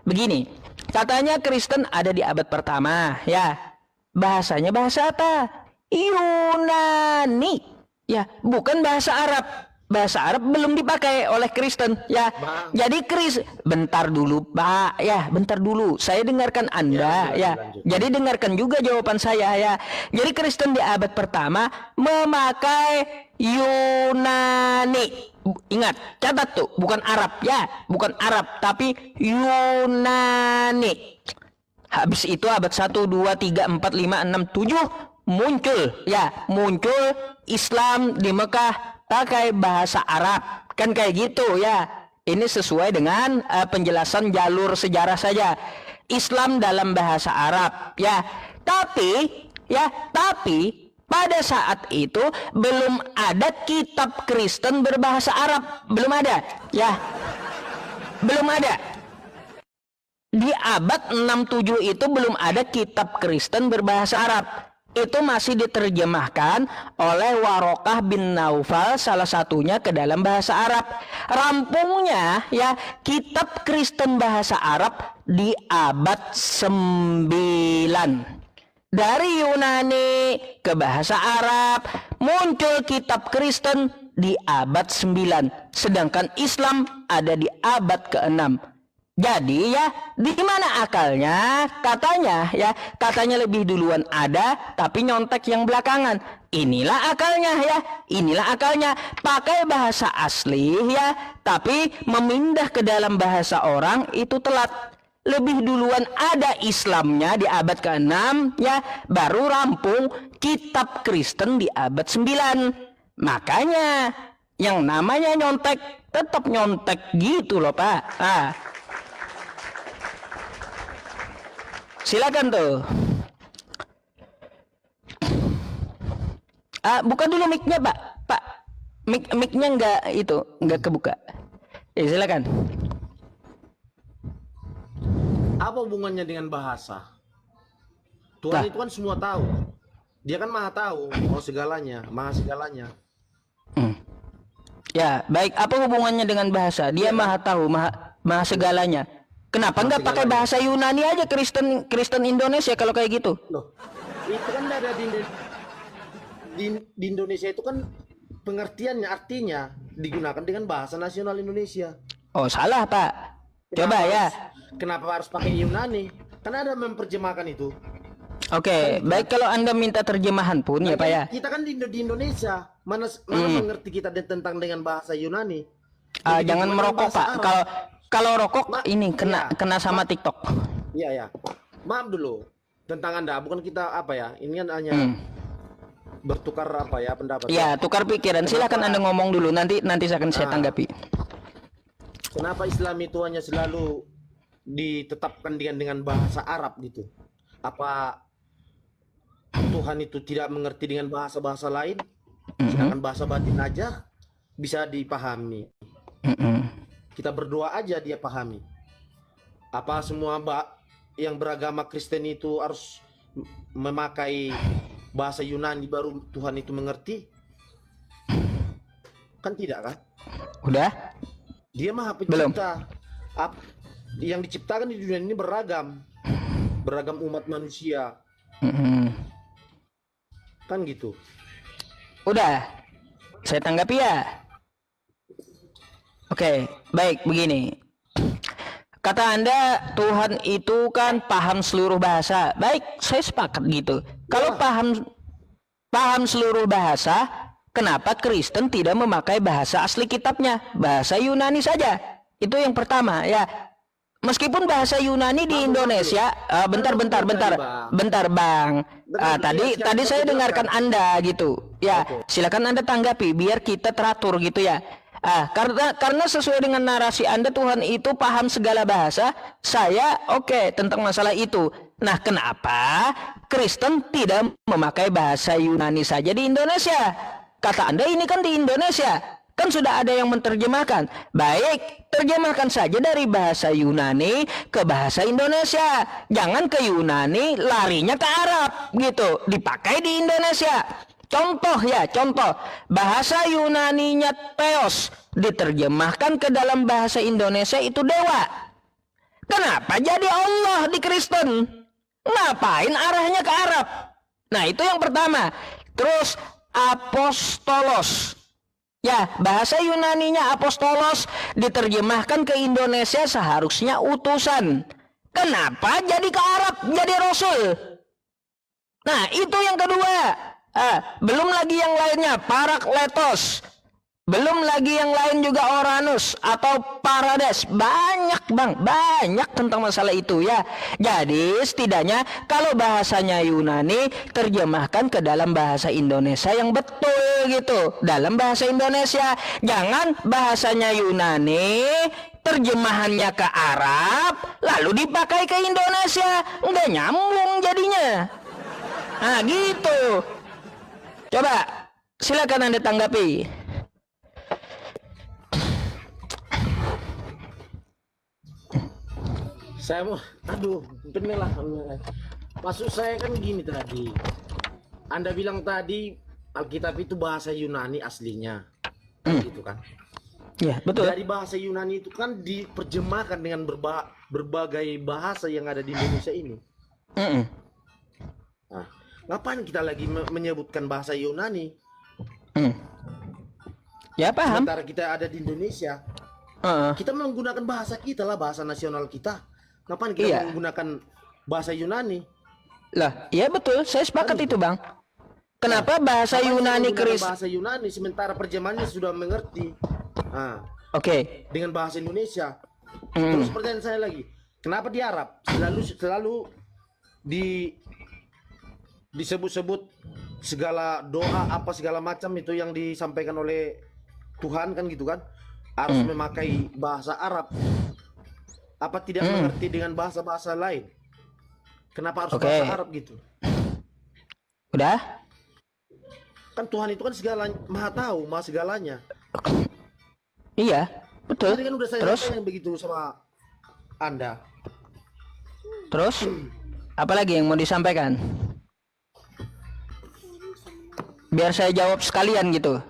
Begini. Katanya Kristen ada di abad pertama, ya. Bahasanya bahasa apa? Yunani. Ya, bukan bahasa Arab. Bahasa Arab belum dipakai oleh Kristen, ya. Bang. Jadi bentar dulu, Pak. Ya, bentar dulu. Saya dengarkan Anda, ya. Lanjut. Jadi dengarkan juga jawaban saya, ya. Jadi Kristen di abad pertama memakai Yunani. Ingat, catat tuh, bukan Arab, ya. Bukan Arab, tapi Yunani. Habis itu abad 1, 2, 3, 4, 5, 6, 7 muncul Islam di Mekah pakai bahasa Arab. Kan kayak gitu ya. Ini sesuai dengan penjelasan jalur sejarah saja. Islam dalam bahasa Arab ya. Tapi pada saat itu belum ada kitab Kristen berbahasa Arab, belum ada ya. Belum ada. Di abad 67 itu belum ada kitab Kristen berbahasa Arab. Itu masih diterjemahkan oleh Warokah bin Naufal salah satunya ke dalam bahasa Arab. Rampungnya ya kitab Kristen bahasa Arab di abad 9. Dari Yunani ke bahasa Arab muncul kitab Kristen di abad 9. Sedangkan Islam ada di abad ke-6. Jadi ya, di mana akalnya? Katanya lebih duluan ada, tapi nyontek yang belakangan. Inilah akalnya ya, inilah akalnya. Pakai bahasa asli ya, tapi memindah ke dalam bahasa orang itu telat. Lebih duluan ada Islamnya di abad ke-6 ya, baru rampung kitab Kristen di abad 9. Makanya yang namanya nyontek tetap nyontek gitu loh Pak. Silakan tuh. Buka dulu mic-nya, Pak. Pak, mic-nya nggak kebuka. Silakan. Apa hubungannya dengan bahasa? Tuhan itu kan semua tahu. Dia kan maha tahu, maha segalanya. Ya, baik. Apa hubungannya dengan bahasa? Dia maha tahu, maha segalanya. Kenapa nggak pakai bahasa Yunani aja Kristen Indonesia kalau kayak gitu? Loh, itu kan ada di Indonesia itu kan pengertiannya artinya digunakan dengan bahasa nasional Indonesia. Oh salah Pak. Kenapa harus pakai Yunani? Karena ada memperjemahkan itu. Oke, baik kalau Anda minta terjemahan pun ya Pak ya. Kita kan di Indonesia mana mengerti kita tentang dengan bahasa Yunani. Jangan merokok Pak. Kalau rokok ini kena sama TikTok. Iya. Maaf dulu tentang Anda, bukan kita ini kan hanya bertukar pendapat. Iya, tukar pikiran. Silakan Anda ngomong dulu, nanti saya tanggapi. Kenapa Islam itu hanya selalu ditetapkan dengan bahasa Arab gitu? Apa Tuhan itu tidak mengerti dengan bahasa-bahasa lain? Sedangkan bahasa batin aja bisa dipahami. Kita berdoa aja dia pahami. Apa semua yang beragama Kristen itu harus memakai bahasa Yunani baru Tuhan itu mengerti? Kan tidak kan? Udah? Dia maha pencipta. Yang diciptakan di dunia ini beragam umat manusia. Kan gitu. Udah. Saya tanggapi ya. Oke, baik begini. Kata Anda Tuhan itu kan paham seluruh bahasa. Baik, saya sepakat gitu. Kalau paham seluruh bahasa, kenapa Kristen tidak memakai bahasa asli kitabnya? Bahasa Yunani saja. Itu yang pertama ya. Meskipun bahasa Yunani di Indonesia, bentar Bang. Tadi saya dengarkan Anda gitu. Ya, silakan Anda tanggapi biar kita teratur gitu ya. Karena sesuai dengan narasi Anda Tuhan itu paham segala bahasa, saya oke tentang masalah itu. Nah, kenapa Kristen tidak memakai bahasa Yunani saja di Indonesia? Kata Anda ini kan di Indonesia, kan sudah ada yang menerjemahkan. Baik, terjemahkan saja dari bahasa Yunani ke bahasa Indonesia. Jangan ke Yunani larinya ke Arab gitu, dipakai di Indonesia. Contoh bahasa Yunaninya Theos diterjemahkan ke dalam bahasa Indonesia itu dewa. Kenapa jadi Allah di Kristen? Ngapain arahnya ke Arab? Nah itu yang pertama. Terus apostolos. Ya, bahasa Yunaninya apostolos diterjemahkan ke Indonesia seharusnya utusan. Kenapa jadi ke Arab, jadi rasul? Nah itu yang kedua. Belum lagi yang lainnya, parakletos. Belum lagi yang lain juga Uranus atau Parades. Banyak tentang masalah itu ya. Jadi setidaknya kalau bahasanya Yunani terjemahkan ke dalam bahasa Indonesia yang betul gitu. Dalam bahasa Indonesia. Jangan bahasanya Yunani terjemahannya ke Arab lalu dipakai ke Indonesia. Nggak nyambung jadinya. Nah gitu. Coba silakan Anda tanggapi. Saya mau, aduh, bener lah. Maksud saya kan gini tadi. Anda bilang tadi Alkitab itu bahasa Yunani aslinya, gitu kan? Ya, betul. Dari bahasa Yunani itu kan diterjemahkan dengan berbagai bahasa yang ada di Indonesia ini. Nah, ngapain kita lagi menyebutkan bahasa Yunani? Ya paham. Sementara kita ada di Indonesia, kita menggunakan bahasa kita lah, bahasa nasional kita. Ngapain kita Iya. menggunakan bahasa Yunani? Lah, iya betul. Saya sepakat itu, Bang. Kenapa bahasa Ngapain kita Yunani menggunakan bahasa Yunani sementara perjemahannya sudah mengerti? Nah, Oke. dengan bahasa Indonesia. Terus pertanyaan saya lagi, kenapa di Arab selalu disebut-sebut segala doa apa segala macam itu yang disampaikan oleh Tuhan kan gitu kan, harus memakai bahasa Arab? Apa tidak mengerti dengan bahasa-bahasa lain? Kenapa harus Oke. bahasa Arab gitu? Udah? Kan Tuhan itu kan segala maha tahu, maha segalanya. Iya, betul. Tadi kan udah saya Terus? sampaikan begitu sama Anda. Terus? Apa lagi yang mau disampaikan? Biar saya jawab sekalian gitu.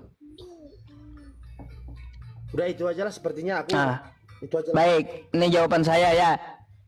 Udah itu aja lah sepertinya aku. Itu aja lah. Baik, ini jawaban saya ya.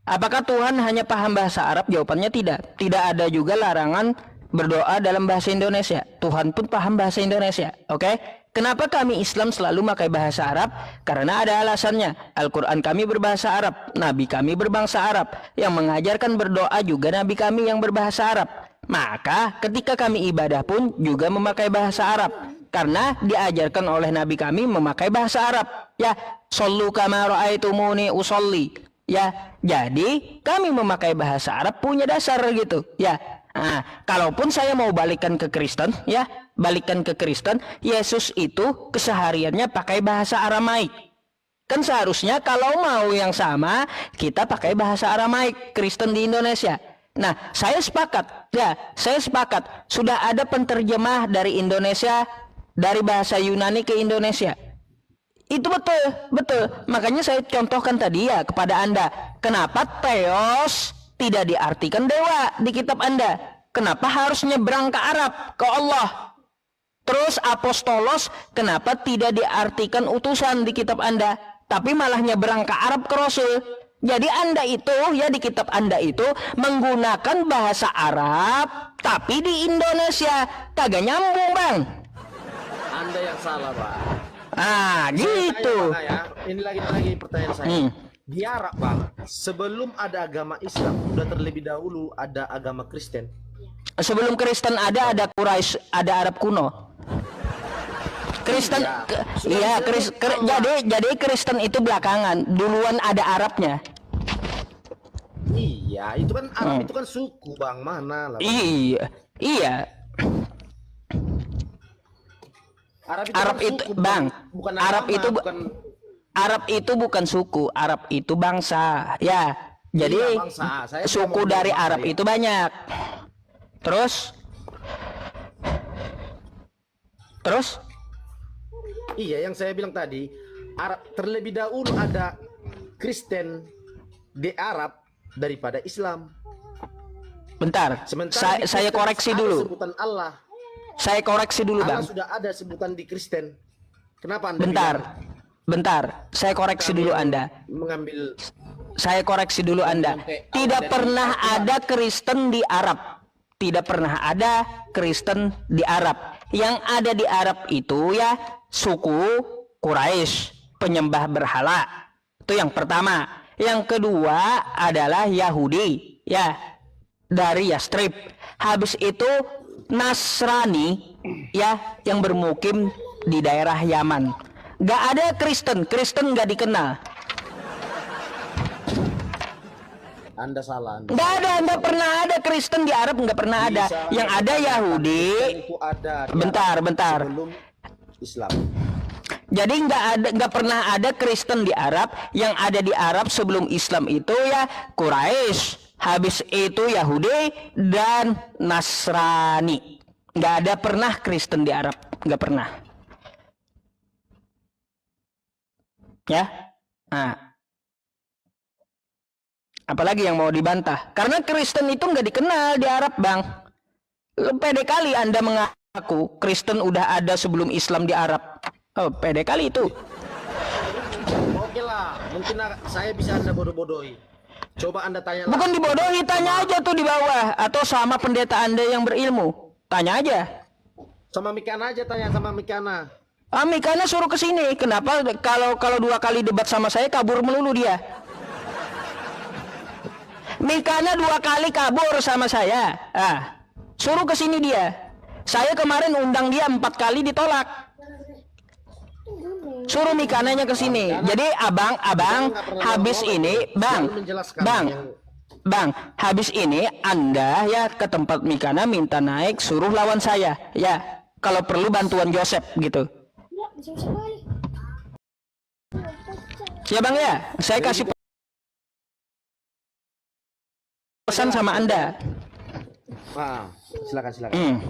Apakah Tuhan hanya paham bahasa Arab? Jawabannya tidak. Tidak ada juga larangan berdoa dalam bahasa Indonesia. Tuhan pun paham bahasa Indonesia. Oke? Kenapa kami Islam selalu pakai bahasa Arab? Karena ada alasannya. Al-Quran kami berbahasa Arab. Nabi kami berbangsa Arab. Yang mengajarkan berdoa juga Nabi kami yang berbahasa Arab. Maka ketika kami ibadah pun juga memakai bahasa Arab. Karena diajarkan oleh Nabi kami memakai bahasa Arab. Ya, Sallu kama ra'aitumuni usolli. Ya, jadi kami memakai bahasa Arab punya dasar gitu. Ya, kalaupun saya mau balikan ke Kristen, ya, balikan ke Kristen, Yesus itu kesehariannya pakai bahasa Aramaik. Kan seharusnya kalau mau yang sama, kita pakai bahasa Aramaik, Kristen di Indonesia. Nah, saya sepakat, ya, saya sepakat. Sudah ada penterjemah dari Indonesia, dari bahasa Yunani ke Indonesia. Itu betul, betul. Makanya saya contohkan tadi ya kepada Anda. Kenapa Theos tidak diartikan dewa di kitab Anda? Kenapa harus nyebrang ke Arab, ke Allah? Terus apostolos kenapa tidak diartikan utusan di kitab Anda? Tapi malah nyebrang ke Arab, ke Rasul. Jadi Anda itu, ya di kitab Anda itu menggunakan bahasa Arab, tapi di Indonesia. Kagak nyambung, Bang. Anda yang salah, Pak. Gitu. Tanya, ya. Ini lagi pertanyaan saya. Di Arab, Bang, sebelum ada agama Islam, udah terlebih dahulu ada agama Kristen. Sebelum Kristen ada Quraisy, ada Arab kuno. Kristen, jadi Kristen itu belakangan. Duluan ada Arabnya. Iya, itu kan Arab itu kan suku, Bang. Mana lah? Bang? Iya. Arab itu, suku, Bang. Bukan Arab agama, itu bukan Arab itu bukan suku, Arab itu bangsa. Ya. Jadi iya, bangsa. Saya suku ngomong dari bangsa, Arab ya. itu banyak. Terus? Iya, yang saya bilang tadi, Arab terlebih dahulu ada Kristen di Arab daripada Islam. Bentar. Sementara di Saya Kristen koreksi ada dulu. sebutan Allah. Saya koreksi dulu, Allah Bang. sudah ada sebutan di Kristen. Kenapa Anda Bentar. Saya koreksi dulu Anda. mengambil Saya koreksi dulu Anda. Tidak pernah ada Kristen di Arab. Tidak pernah ada Kristen di Arab. Yang ada di Arab itu ya suku Quraisy, penyembah berhala. Itu yang pertama. Yang kedua adalah Yahudi, ya, dari Yastrib. Habis itu Nasrani, ya, yang bermukim di daerah Yaman. Gak ada Kristen gak dikenal. Anda salah. Nggak pernah ada Kristen di Arab, nggak pernah ada. Yang ada Yahudi. Kristen itu ada di Bentar. Arab sebelum Islam. Jadi nggak pernah ada Kristen di Arab. Yang ada di Arab sebelum Islam itu ya Quraisy. Habis itu Yahudi dan Nasrani. Nggak ada pernah Kristen di Arab, nggak pernah. Ya. Nah. Apalagi yang mau dibantah? Karena Kristen itu nggak dikenal di Arab, Bang. Pede kali Anda mengaku Kristen udah ada sebelum Islam di Arab. Oh, pede kali itu. Oke lah, mungkin saya bisa Anda bodoh-bodohi. Coba Anda tanya. Bukan dibodohi, tanya aja tuh di bawah. Atau sama pendeta Anda yang berilmu. Tanya aja. Sama Mikana aja, tanya sama Mikana. Ah, Mikana suruh ke sini. Kenapa kalau 2 kali debat sama saya kabur melulu dia? Mikana 2 kali kabur sama saya. Ah, suruh ke sini dia. Saya kemarin undang dia 4 kali ditolak. Suruh Mikananya ke sini. Jadi abang habis ini, Bang, habis ini Anda ya ke tempat Mikana minta naik, suruh lawan saya. Ya, kalau perlu bantuan Joseph gitu. Ya Bang ya, saya kasih pesan sama Anda. Silakan.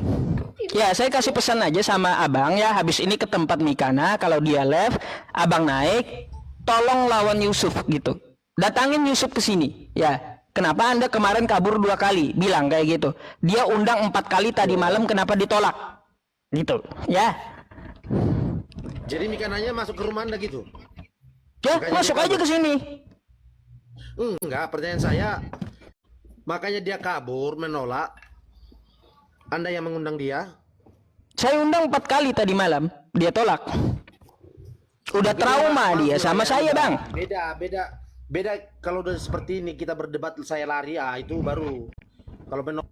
Ya, saya kasih pesan aja sama abang ya. Habis ini ke tempat Mikana, kalau dia left, abang naik, tolong lawan Yusuf gitu. Datangin Yusuf ke sini. Ya, kenapa Anda kemarin kabur 2 kali? Bilang kayak gitu. Dia undang 4 kali tadi malam, kenapa ditolak? Gitu, ya. Jadi Mikananya masuk ke rumah Anda gitu? Ya, Makanya masuk aja ke sini. Enggak, pertanyaan saya. Makanya dia kabur, menolak. Anda yang mengundang dia? Saya undang 4 kali tadi malam, dia tolak. Udah trauma dia sama saya, Bang. Beda kalau udah seperti ini kita berdebat saya lari, itu baru. Kalau menolak.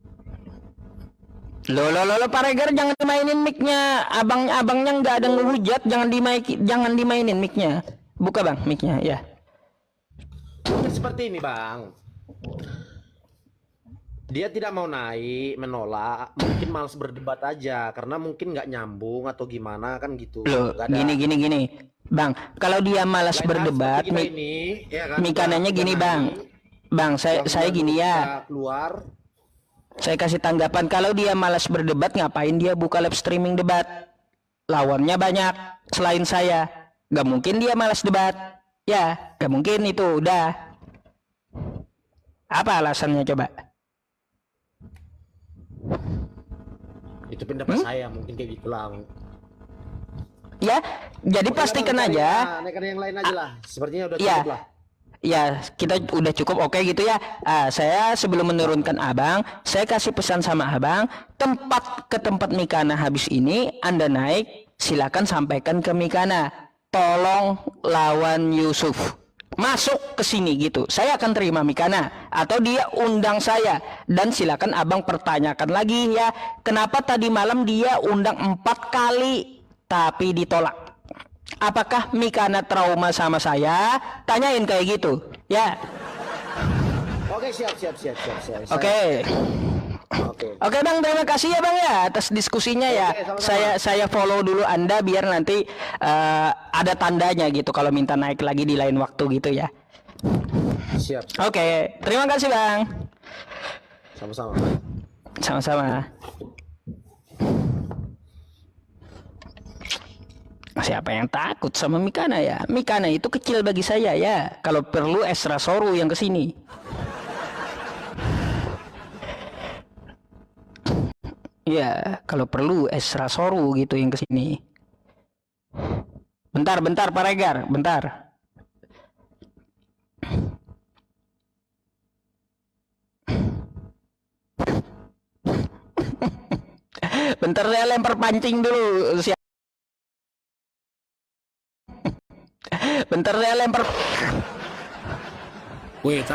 Lo Pak Regar, jangan dimainin mic-nya. Abangnya nggak ada ngehujat, jangan dimainin mic-nya. Buka Bang mic-nya, ya. Mungkin seperti ini, Bang. Dia tidak mau naik, menolak, mungkin malas berdebat aja karena mungkin nggak nyambung atau gimana kan gitu. Loh, gini. Bang, kalau dia malas berdebat, ya kan, Mikananya gini, Bang. Bang, saya gini ya. Keluar. Saya kasih tanggapan, kalau dia malas berdebat, ngapain dia buka live streaming debat? Lawannya banyak selain saya. Gak mungkin dia malas debat. Ya, gak mungkin itu, udah. Apa alasannya coba? Itu pendapat saya, mungkin kayak gitu lah. Ya, jadi pastikan aja. Naikkan yang lain aja lah. Sepertinya udah Ya. cukup lah. Ya, kita udah cukup oke gitu ya. Saya sebelum menurunkan abang, saya kasih pesan sama abang, ke tempat Mikana habis ini, Anda naik, silakan sampaikan ke Mikana, tolong lawan Yusuf. Masuk ke sini gitu. Saya akan terima Mikana atau dia undang saya, dan silakan abang pertanyakan lagi ya, kenapa tadi malam dia undang 4 kali tapi ditolak. Apakah Mikana trauma sama saya? Tanyain kayak gitu, ya. Oke, siap. Oke Bang, terima kasih ya Bang ya atas diskusinya ya. Sama-sama. Saya follow dulu Anda biar nanti ada tandanya gitu kalau minta naik lagi di lain waktu gitu ya. Siap. Oke, terima kasih Bang. Sama-sama. Sama-sama. Siapa yang takut sama Mikana ya? Mikana itu kecil bagi saya ya. Kalau perlu Esra Soru yang kesini. Ya, kalau perlu Esra Soru gitu yang kesini. Bentar Pak Regar, bentar. Bentar saya lempar pancing dulu. Bentar saya lempar. Wait,